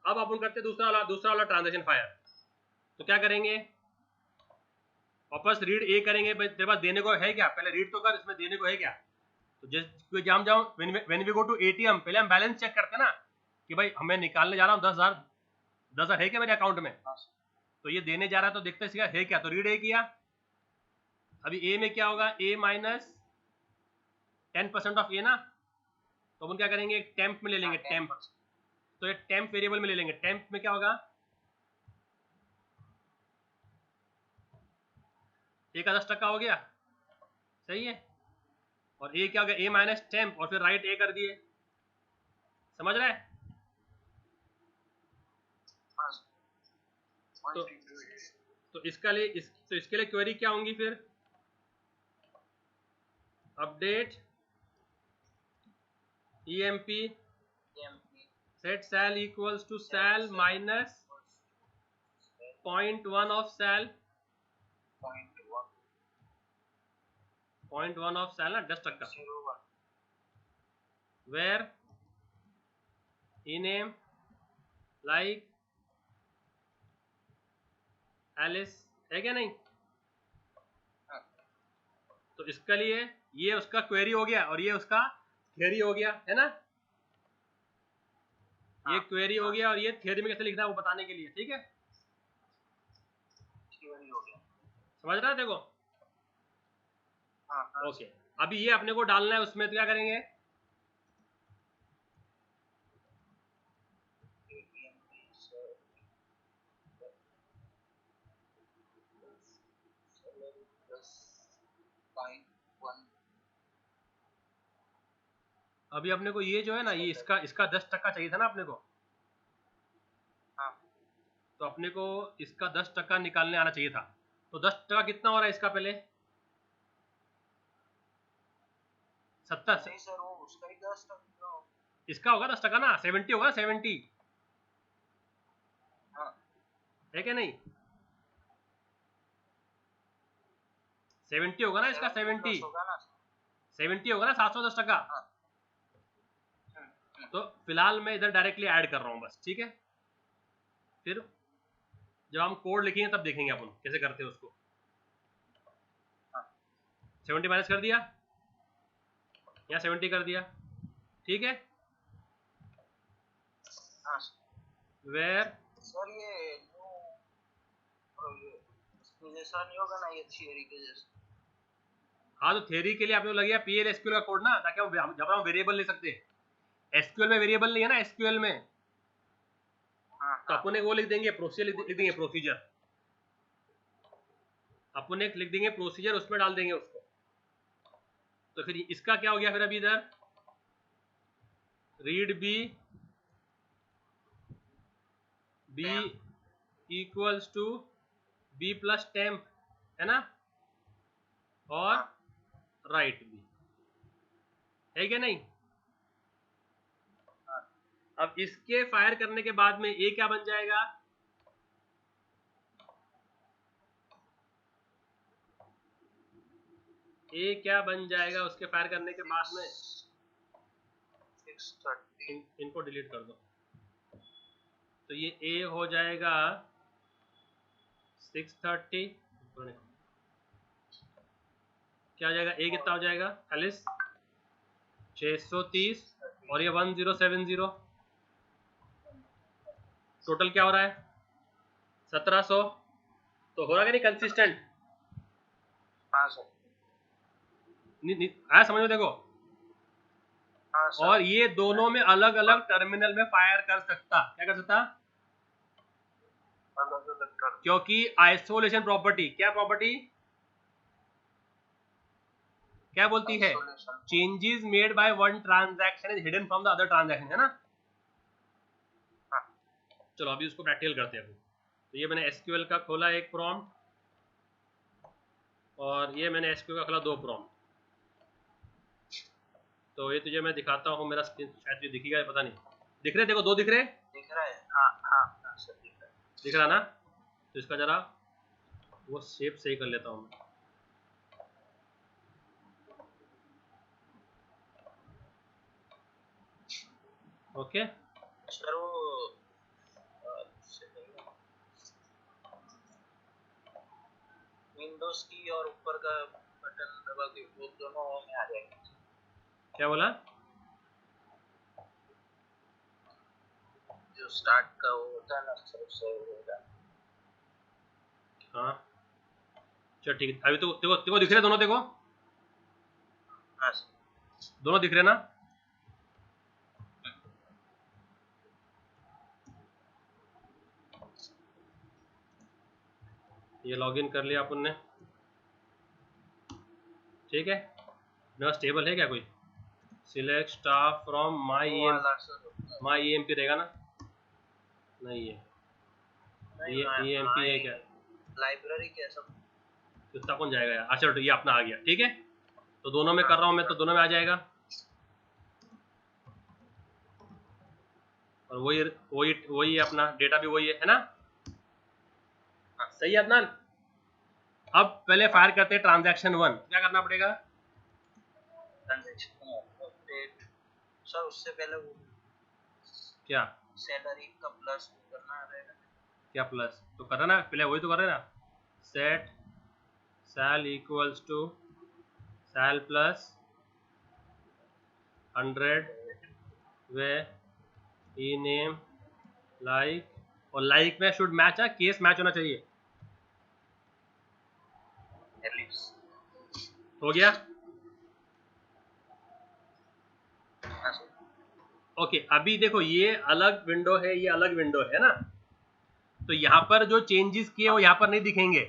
अब अपन करते हैं दूसरा वाला ट्रांजैक्शन फायर। तो क्या करेंगे, वापस रीड ए करेंगे, भाई तेरे पास देने को है क्या, पहले रीड तो कर, इसमें देने को है क्या। तो जैसे जाम जाऊँ, when we go to ATM, पहले हम बैलेंस चेक करते हैं ना कि भाई हमें निकालने जा रहा हूँ 10,000 है क्या मेरे अकाउंट में, तो ये देने जा रहा है तो देखते हैं है क्या, तो रीड ए किया। अभी ए में क्या होगा, ए माइनस 10% ऑफ ए ना, तो अपन क्या करेंगे, टेम्प में ले लेंगे, टेम्प। तो ये टेम्प वेरिएबल में ले लेंगे, टेम्प में क्या होगा, ए का 10% हो गया, सही है। और ए क्या हो गया, ए माइनस टेम्प, और फिर राइट ए कर दिए, समझ रहा है। तो इसके लिए क्वेरी क्या होंगी फिर, update EMP set sal equals to sal minus 0.1 of sal, 0.1 of sal ना 10%, where ename like Alice, है क्या नहीं। तो इसके लिए ये उसका क्वेरी हो गया और ये उसका थियरी हो गया, है ना। ये क्वेरी हो गया और ये थियरी में कैसे लिखना है वो बताने के लिए, ठीक है, समझ रहा है देखो। ओके, अभी ये अपने को डालना है उसमें, तो क्या करेंगे, अभी अपने को ये जो है ना, ये इसका 10% चाहिए था ना अपने को, तो अपने को इसका 10% निकालने आना चाहिए था। तो 10% कितना हो रहा है इसका, पहले 70, नहीं सर वो उसका ही 10%। इसका होगा 10% ना, 70 होगा, 70 है क्या नहीं, 70 होगा ना इसका, 70 होगा ना, 710%। तो फिलहाल मैं इधर डायरेक्टली ऐड कर रहा हूँ बस, ठीक है। फिर जब हम कोड लिखेंगे तब देखेंगे अपन कैसे करते हैं उसको। 70 माइनस कर दिया, या 70 कर दिया, ठीक है। वेयर सर ये जैसा नहीं होगा ना, ये थियरी के जैसा। हाँ, तो थियरी के लिए आप लोग लगे PL SQL का कोड ना, ताकि हम जब हम वेरिएबल ले सकते हैं। SQL में वेरिएबल नहीं है ना, SQL में तो अपन एक वो लिख देंगे, प्रोसीजर लिख देंगे, प्रोसीजर अपन एक लिख देंगे, प्रोसीजर उसमें डाल देंगे उसको। तो फिर इसका क्या हो गया, फिर अभी इधर read B B equals to B plus temp, है ना, और राइट बी, है क्या नहीं? अब इसके फायर करने के बाद में ए क्या बन जाएगा? ए क्या बन जाएगा उसके फायर करने के बाद में? 630 इनको डिलीट कर दो। तो ये ए हो जाएगा 630, क्या हो जाएगा? ए कितना हो जाएगा एलिस? 630, और ये 1070, टोटल क्या हो रहा है? 1700। तो हो रहा है नहीं कंसिस्टेंट? हाँ सर, आया समझ में? देखो, हाँ सर, और ये दोनों में अलग अलग टर्मिनल में फायर कर सकता, क्या कर सकता? अलग अलग कर क्योंकि आइसोलेशन प्रॉपर्टी, क्या प्रॉपर्टी क्या बोलती है? isolation। Changes made by one transaction is hidden from the other transaction, है ना? हाँ। चलो अभी उसको प्रैक्टिकल करते हैं। तो ये मैंने एसक्यूएल का खोला एक प्रॉम्प्ट, और ये मैंने एसक्यूएल का खोला 2 प्रॉम्प्ट। तो ये तुझे मैं दिखाता हूँ, मेरा स्क्रीन शायद तुझे दिखेगा, पता नहीं। दिख रहे? देखो 2 दिख रहे? दिख रहा है? हाँ हाँ हाँ सर, दिख रहा है। दिख रहा ना? तो इसका जरा वो शेप सही कर लेता हूँ। ओके, सर वो विंडोज की और ऊपर का बटन दबा के वो दोनों में आ जाएगा। क्या बोला? जो स्टार्ट का वो होता है ना सर, उससे होगा। हाँ चल ठीक है। अभी तो देखो देखो दिख रहे दोनों? देखो हाँ सर, दोनों दिख रहे ना? ये लॉगिन कर लिया अपन ने, ठीक है। मेरा टेबल है क्या कोई? सिलेक्ट स्टाफ फ्रॉम माई वो एम, वाला सर माई एमपी रहेगा ना? नहीं है, नहीं, ये एमपी है क्या? लाइब्रेरी क्या सब? कितना कौन जाएगा यार? अच्छा ये अपना आ गया, ठीक है। तो दोनों में कर रहा हूँ मैं, तो दोनों में आ जाएगा। और वही वही वही अपना डेटा भी वही है ना? सही है अदनान। अब पहले फायर करते हैं ट्रांजैक्शन 1। क्या करना पड़ेगा? ट्रांजैक्शन अपडेट सर, उससे पहले वो क्या सैलरी का प्लस करना रहेगा। क्या प्लस तो कर रहा ना, पहले वही तो कर रहे ना। Set sal equals to sal plus 100 where E name like, और लाइक में शुड मैच है, केस मैच होना चाहिए। एलिप्स हो गया? हाँ सर। ओके, अभी देखो ये अलग विंडो है, ये अलग विंडो है ना? तो यहाँ पर जो चेंजेस किए वो यहाँ पर नहीं दिखेंगे।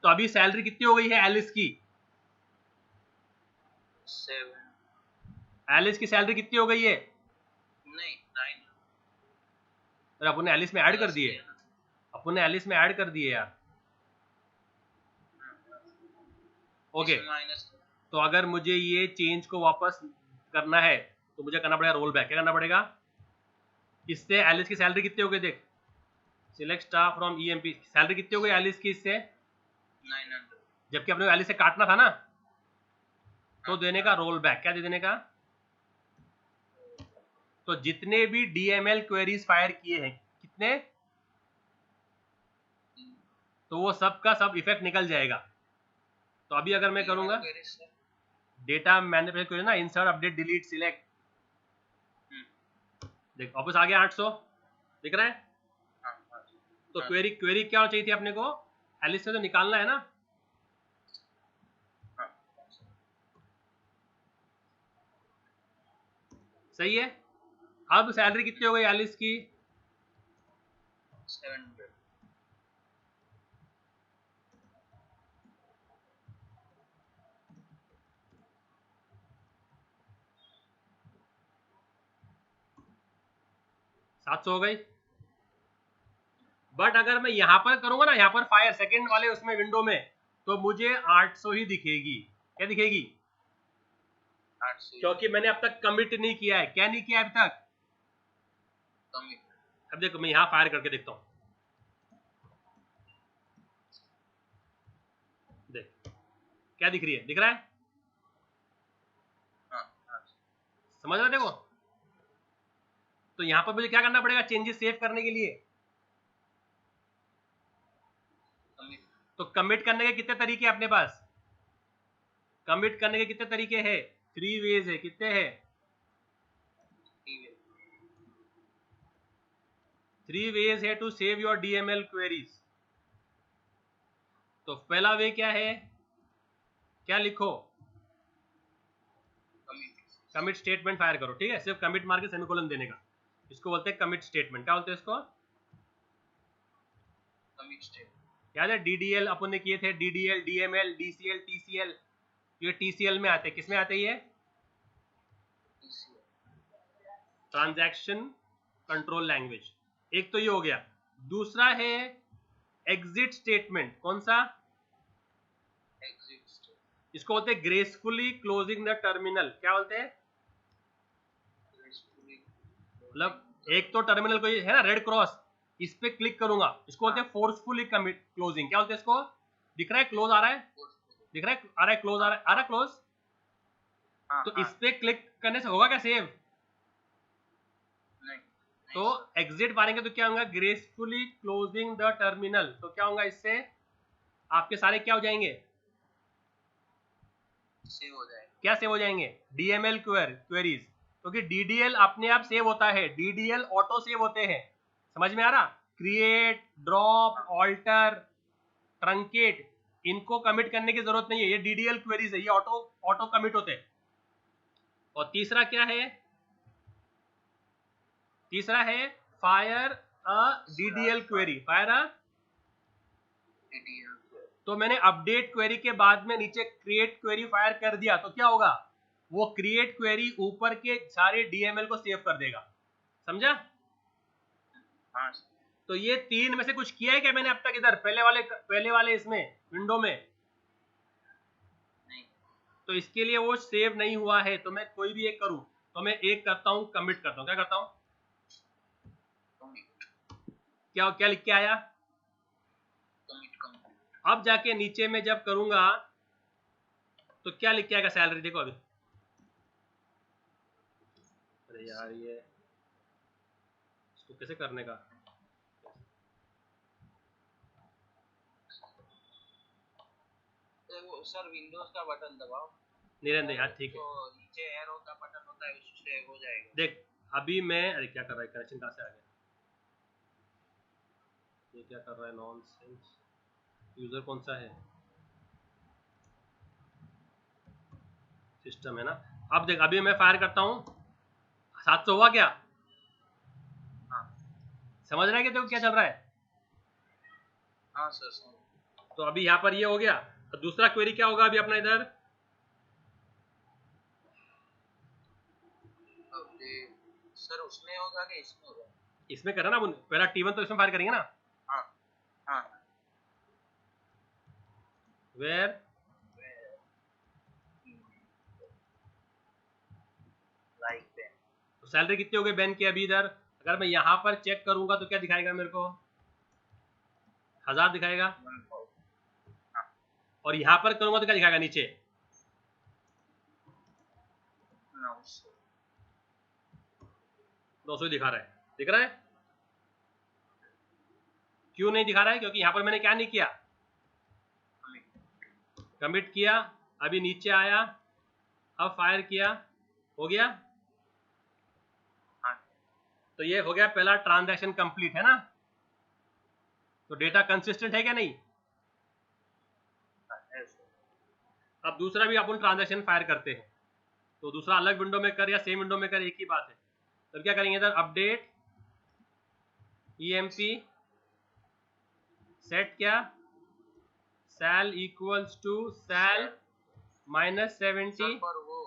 तो अभी सैलरी कितनी हो गई है एलिस की? 7 एलिस की सैलरी कितनी हो गई है? नहीं 9 अरे अपन ने एलिस में ऐड कर दिए, अपन ने एलिस में ऐड कर दिए यार। Okay, minus. तो अगर मुझे ये चेंज को वापस करना है तो मुझे करना पड़ेगा रोल बैक। क्या करना पड़ेगा? इससे एलिस की सैलरी कितनी हो गई देख, select staff from EMP, salary कितनी हो गई एलिस की इससे? 900 जबकि अपने एलिस से काटना था ना, तो देने का रोल बैक। क्या दे देने का? तो जितने भी डीएमएल क्वेरीज फायर किए हैं कितने, तो वो सब का सब इफेक्ट निकल जाएगा। तो अभी अगर मैं करूंगा डेटा मैनिपुलेट क्वेरी ना, इंसर्ट अपडेट डिलीट सिलेक्ट, देख वापस आ गया 800, दिख रहा है? तो क्वेरी क्या होनी चाहिए थी अपने को? एलिस से तो निकालना है ना। सही है। अब सैलरी कितनी हो गई एलिस की? 700 700 हो गई। बट अगर मैं यहाँ पर करूंगा ना, यहाँ पर फायर सेकंड वाले उसमें विंडो में, तो मुझे 800 ही दिखेगी। क्या दिखेगी? 800। क्योंकि मैंने अब तक कमिट नहीं किया है। क्या नहीं किया अभी तक? कमिट। अब देखो मैं यहाँ फायर करके देखता हूँ, देख क्या दिख रही है, दिख रहा है? हाँ हाँ समझ रहे? देखो तो यहाँ पर मुझे क्या करना पड़ेगा चेंजेस सेव करने के लिए? कमिट। तो कमिट करने के कितने तरीके हैं अपने पास? कमिट करने के कितने तरीके हैं? 3 वेज है। कितने हैं? 3 वेज है to save your DML queries. तो पहला वे क्या है? क्या लिखो? कमिट स्टेटमेंट फायर करो। ठीक है, सिर्फ कमिट मार के सेमीकोलन देने का, इसको बोलते हैं कमिट स्टेटमेंट। क्या बोलते हैं इसको? Commit statement. याद है DDL अपन ने किए थे, DDL, DML, DCL, TCL। ये TCL में आते हैं। किस में आते हैं ये? Transaction control language. एक तो ये हो गया। दूसरा है एग्जिट स्टेटमेंट। कौन सा? Exit statement. इसको बोलते हैं ग्रेसफुली क्लोजिंग द टर्मिनल। क्या बोलते हैं? मतलब एक तो टर्मिनल को है ना रेड क्रॉस, इस पे क्लिक करूंगा, इसको बोलते हैं फोर्सफुली कमिट क्लोजिंग। क्या बोलते हैं इसको? दिख रहा है क्लोज आ रहा है? दिख रहा है आ रहा है क्लोज आ रहा है, आ रहा क्लोज। तो इस पे क्लिक करने से होगा क्या सेव? नहीं। तो एग्जिट मारेंगे तो क्या होगा? Gracefully closing the terminal. तो क्या होगा इससे? आपके सारे क्या हो जाएंगे? सेव हो जाएगा। क्या सेव हो जाएंगे? DML queries. क्योंकि DDL अपने आप सेव होता है, DDL ऑटो सेव होते हैं। समझ में आ रहा? क्रिएट, ड्रॉप, ऑल्टर, ट्रंकेट, इनको कमिट करने की जरूरत नहीं है, ये DDL क्वेरीज है, ये ऑटो कमिट होते हैं। और तीसरा क्या है? तीसरा है फायर अ DDL क्वेरी। फायर अ DDL। तो मैंने अपडेट क्वेरी के बाद में नीचे क्रिएट क्वेरी फायर कर दिया, तो क्या होगा? वो क्रिएट क्वेरी ऊपर के सारे DML को सेव कर देगा। समझा? हाँ। तो ये 3 में से कुछ किया है क्या मैंने अब तक इधर पहले वाले इसमें विंडो में? नहीं। तो इसके लिए वो सेव नहीं हुआ है। तो मैं कोई भी एक करूं, तो मैं एक करता हूं, कमिट करता हूं। क्या करता हूं? क्या क्या लिख के आया? अब जाके नीचे में जब करूंगा तो क्या लिख के आएगा? सैलरी। देखो अभी, अरे यार ये इसको कैसे करने का? वो सर विंडोज का बटन दबाओ। नहीं रहने यार, ठीक है। तो नीचे एरो का बटन होता है, उससे हो जाएगा। देख अभी मैं, अरे क्या कर रहा है, कनेक्शन कहाँ से आ गया? ये क्या कर रहा है? नॉनसेंस। यूजर कौन सा है? सिस्टम है ना। अब देख अभी मैं फायर करता हूँ, 700 हुआ क्या? हाँ। समझ रहा है कि देखो क्या चल रहा है? हाँ सर। तो अभी यहाँ पर ये हो गया। तो दूसरा क्वेरी क्या होगा अभी अपना इधर? सर उसमें होगा कि इसमें होगा? इसमें करा ना, पहला T1 तो इसमें फायर करेंगे ना। हाँ हाँ। Where like ban. तो सैलरी कितनी हो गई बैन की अभी इधर? अगर मैं यहाँ पर चेक करूंगा तो क्या दिखाएगा मेरे को? 1000 दिखाएगा। और यहाँ पर करूंगा तो क्या दिखाएगा नीचे? 900 दिखा रहा है। दिख रहा है? क्यों नहीं दिखा रहा है? क्योंकि यहाँ पर मैंने क्या नहीं किया? कमिट किया। अभी नीचे आया, अब फायर किया, हो गया। तो ये हो गया पहला ट्रांजैक्शन कंप्लीट, है ना? तो डेटा कंसिस्टेंट है क्या नहीं? अब दूसरा भी अपन ट्रांजैक्शन फायर करते हैं, तो दूसरा अलग विंडो में कर या सेम विंडो में कर, एक ही बात है। तो क्या करेंगे इधर? अपडेट EMP सेट क्या? सैल इक्वल्स टू सैल -70 पर वो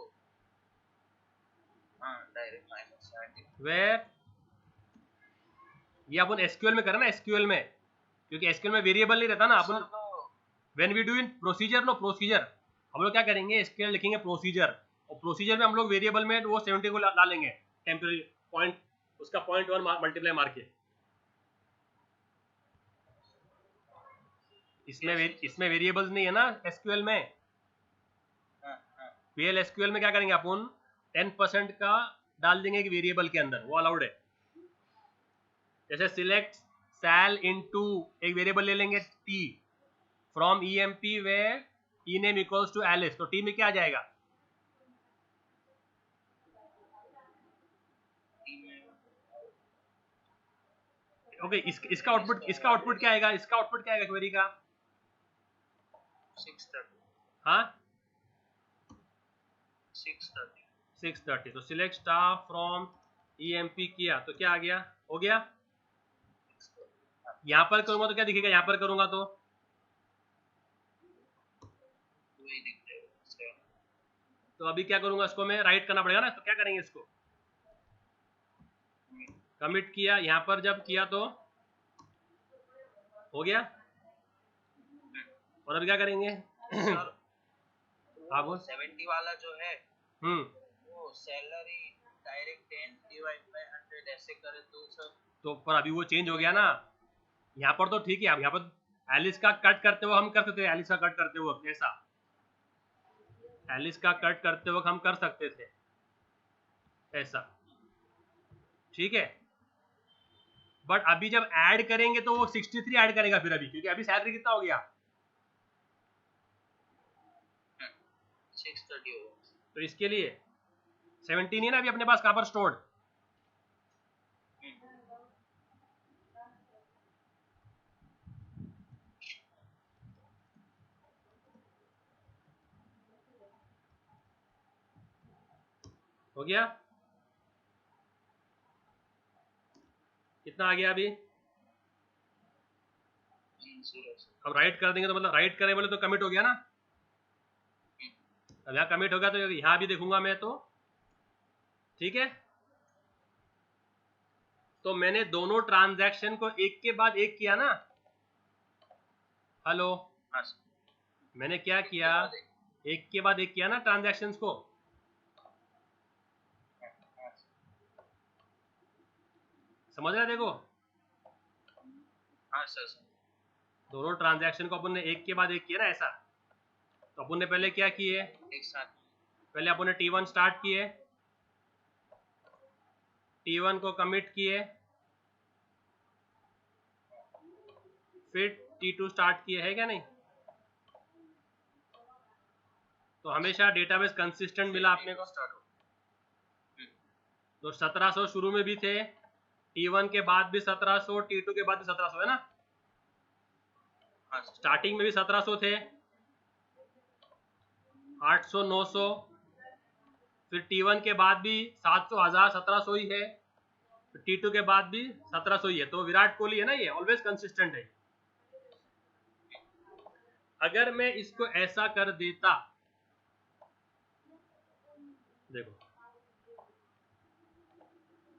डायरेक्ट -70 वेयर, ये अपन SQL में करें ना, SQL में क्योंकि एसक्यूएल में वेरिएबल नहीं रहता ना। अपन तो when we do in procedure हम लोग क्या करेंगे, एसक्यूएल लिखेंगे प्रोसीजर, और प्रोसीजर में हम लोग वेरिएबल में वो 70 को ला लेंगे, टेम्पररी पॉइंट, उसका 0.1 मल्टीप्लाई मार के। इसमें वेरिएबल्स नहीं है ना एसक्यूएल में। पीएल एसक्यूएल में क्या करेंगे अपन, 10% का डाल देंगे एक वेरिएबल के अंदर, वो अलाउड है। जैसे सिलेक्ट सैल इनटू एक वेरिएबल ले लेंगे T from EMP where E name equals to Alice, तो टी में क्या आ जाएगा, ओके इसका आउटपुट क्या आएगा, इसका आउटपुट क्या आएगा क्वेरी का, 630। हाँ 630। तो सिलेक्ट स्टार फ्रॉम ईएमपी किया तो क्या आ गया, हो गया। यहाँ पर करूंगा तो क्या दिखेगा, यहाँ पर करूंगा तो वही दिख रहा है। तो अभी क्या करूंगा, इसको मैं राइट करना पड़ेगा ना, तो क्या करेंगे, इसको कमिट किया, यहाँ पर जब किया तो हो गया। और अभी क्या करेंगे सर हाँ बोल। 70 वाला जो है वो सैलरी डायरेक्ट 10 डिवाइड बाय 100 ऐसे करे तो सर, तो पर अभी वो चेंज हो गया ना, यहाँ पर तो ठीक है। अब यहाँ पर एलिस का कट करते हुए हम कर सकते थे, एलिस का कट करते हुए ऐसा, एलिस का कट करते वक्त हम कर सकते थे ऐसा, ठीक है। बट अभी जब ऐड करेंगे तो वो 63 ऐड करेगा फिर अभी, क्योंकि अभी सैलरी कितना हो गया, 630 होगा। तो इसके लिए 17 है ना अभी अपने पास कहाँ पर स्टोर्ड, हो गया। कितना आ गया अभी, अब राइट कर देंगे तो मतलब राइट करें बोले तो कमिट हो गया ना। अब यहाँ कमिट होगा तो यहाँ भी देखूंगा मैं तो, ठीक है। तो मैंने दोनों ट्रांजैक्शन को एक के बाद एक किया ना, हेलो, मैंने क्या किया, एक के बाद एक किया ना ट्रांजैक्शंस को, समझ रहे, देखो हाँ सर, दोनों ट्रांजैक्शन को अपन ने एक के बाद एक किया ना ऐसा। तो अपन ने पहले क्या किए, एक साथ पहले अपन ने T1 स्टार्ट किए, T1 को कमिट किए, फिर T2 स्टार्ट किए, है क्या नहीं। तो हमेशा डेटाबेस कंसिस्टेंट मिला अपने को। तो 1700 शुरू में भी थे, T1 के बाद भी 1700, T2 के बाद भी 1700 है ना। स्टार्टिंग में भी 1700 थे, 800, 900, फिर T1 के बाद भी 700, 1000, 1700 ही है, T2 के बाद भी 1700 ही है। तो विराट कोहली है ना, ये ऑलवेज कंसिस्टेंट है। अगर मैं इसको ऐसा कर देता, देखो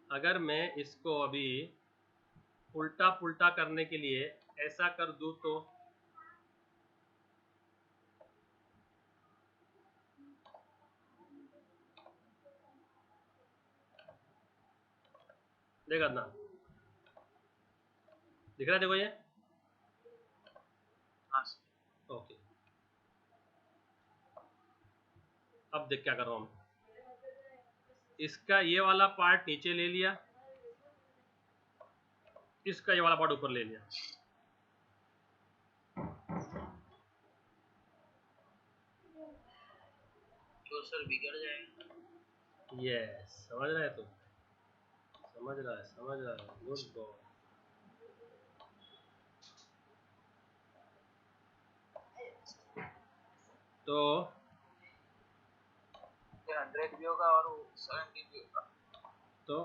अगर मैं इसको अभी उल्टा पुल्टा करने के लिए ऐसा कर दूं तो देखा ना, दिख रहा है, देखो ये, ओके। अब देख क्या कर रहा हूं, इसका ये वाला पार्ट नीचे ले लिया, इसका ये वाला पार्ट ऊपर ले लिया, तो सर बिगड़ जाएगा। यस, समझ रहा है तू, समझ रहा है, गुड गॉड। तो 100 भी होगा और 70 भी होगा, तो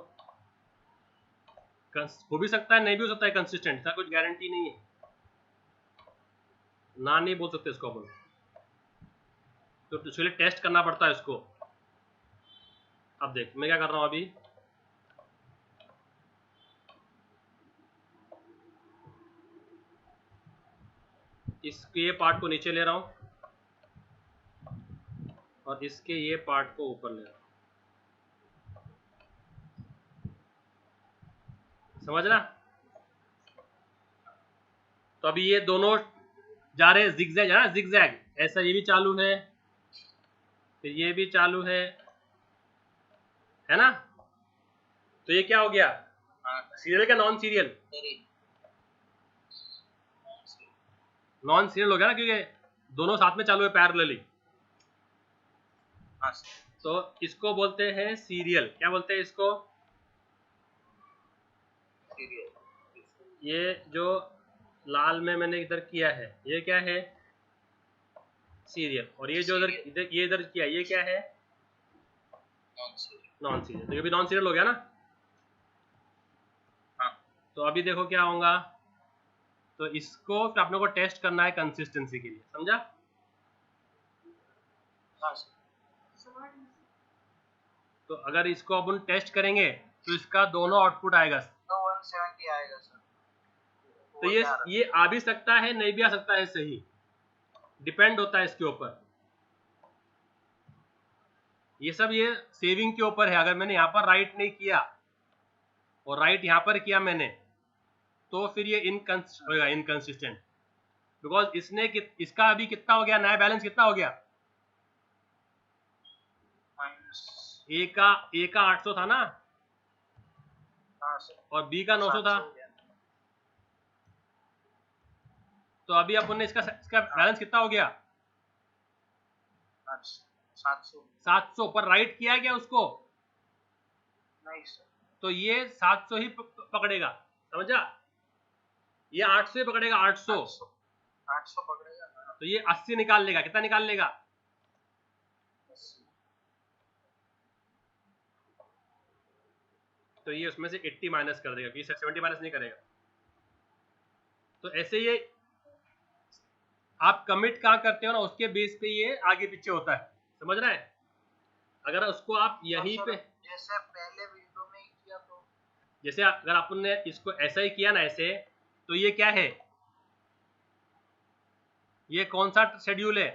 हो भी सकता है, नहीं भी हो सकता है कंसिस्टेंट, इसका कुछ गारंटी नहीं है, ना नहीं बोल सकते इसको अपन, तो इसके लिए टेस्ट करना पड़ता है इसको। अब देख मैं क्या कर रहा हूं अभी, इसके ये पार्ट को नीचे ले रहा हूँ और इसके ये पार्ट को ऊपर ले रहा हूँ, समझ ना। तो अभी ये दोनों जा रहे हैं जिगजैग, है ना, जिगजैग ऐसा, ये भी चालू है फिर ये भी चालू है ना। तो ये क्या हो गया, सीरियल क्या नॉन सीरियल, नॉन सीरियल हो गया ना, क्योंकि दोनों साथ में चालू है पैरेलली। तो इसको बोलते हैं सीरियल, क्या बोलते हैं इसको, ये जो लाल में मैंने इधर किया है ये क्या है, सीरियल। और ये जो इधर ये इधर किया ये क्या है, नॉन सीरियल। तो ये भी नॉन सीरियल हो गया ना। तो अभी देखो क्या होगा, तो इसको फिर अपने को टेस्ट करना है कंसिस्टेंसी के लिए, समझा। तो अगर इसको अपन टेस्ट करेंगे तो इसका दोनों आउटपुट आएगा, तो 170 आएगा सर। तो ये आ भी सकता है नहीं भी आ सकता है, सही डिपेंड होता है इसके ऊपर। ये सब ये सेविंग के ऊपर है। अगर मैंने यहाँ पर राइट नहीं किया और राइट यहाँ पर किया मैंने, तो फिर ये इनकंसिस्टेंट, बिकॉज इसका अभी कितना हो गया, नया बैलेंस कितना हो गया, ए का 800 था ना, और बी का 900 था। तो अभी अपन ने इसका बैलेंस कितना हो गया, 700 पर राइट किया गया उसको, नहीं सर। तो ये 700 ही पकड़ेगा, समझा। ये 800 ही पकड़ेगा, 800 पकड़ेगा। तो ये 80 निकाल लेगा, कितना निकाल लेगा, 80। तो ये उसमें से 80 माइनस कर देगा, क्योंकि 70 माइनस नहीं करेगा। तो ऐसे ये आप कमिट कहाँ करते हो ना, उसके बेस पे ये आगे पीछे होता है, समझ रहा है। अगर उसको आप यहीं पे जैसे पहले विंडो में ही किया, तो जैसे अगर अपन ने इसको ऐसा ही किया ना ऐसे, तो ये क्या है, ये कौन सा शेड्यूल है,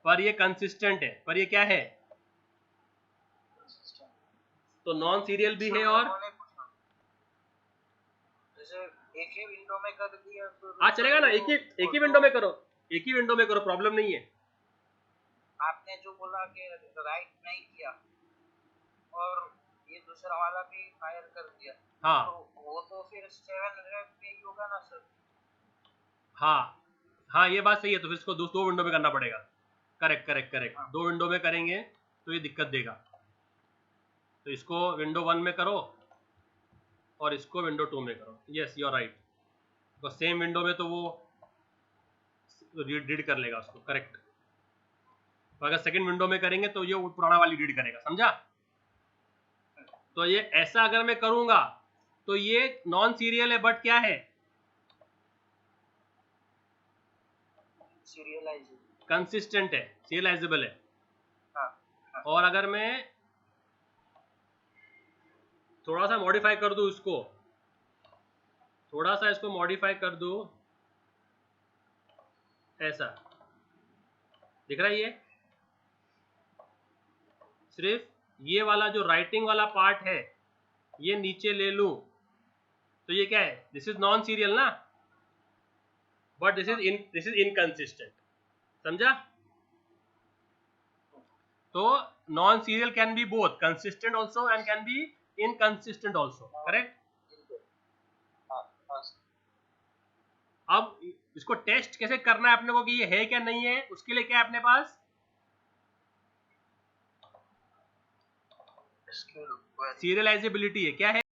पर ये कंसिस्टेंट है, पर ये क्या है, तो नॉन सीरियल भी है। और जैसे एक ही विंडो में कर दिया तो हाँ चलेगा ना, एक ही विंडो में करो, एक ही विंडो में करो, प्रॉब्लम नहीं है। आपने जो बोला कि राइट नहीं किया और ये दूसरा वाला भी फायर कर दिया, हाँ तो वो तो फिर 700 पे ही होगा ना सर। हाँ ये बात सही है। तो फिर इसको दो विंडो में करना पड़ेगा, करेक्ट। हाँ। 2 विंडो में करेंगे तो ये दिक्कत देगा। तो इसको विंडो 1 में करो और इसको विंडो 2 में करो। यस यू आर राइट, तो सेम विंडो में तो वो रीड कर लेगा उसको, करेक्ट। तो अगर सेकंड विंडो में करेंगे तो ये पुराना वाली रीड करेगा, समझा। तो ये ऐसा अगर मैं करूंगा तो ये नॉन सीरियल है, बट क्या है, कंसिस्टेंट है, सीरियलाइजेबल है। हाँ। और अगर मैं थोड़ा सा मॉडिफाई कर दूं इसको, थोड़ा सा इसको मॉडिफाई कर दूं, ऐसा दिख रहा है। ये सिर्फ ये वाला जो राइटिंग वाला पार्ट है ये नीचे ले लूं, तो ये क्या है, दिस इज नॉन सीरियल ना, बट दिस इज इनकंसिस्टेंट, समझा। तो non serial can be both consistent also and can be inconsistent also, correct. अब इसको टेस्ट कैसे करना है अपने को कि ये है क्या नहीं है, उसके लिए क्या है अपने पास, सीरियलाइजेबिलिटी है। क्या है,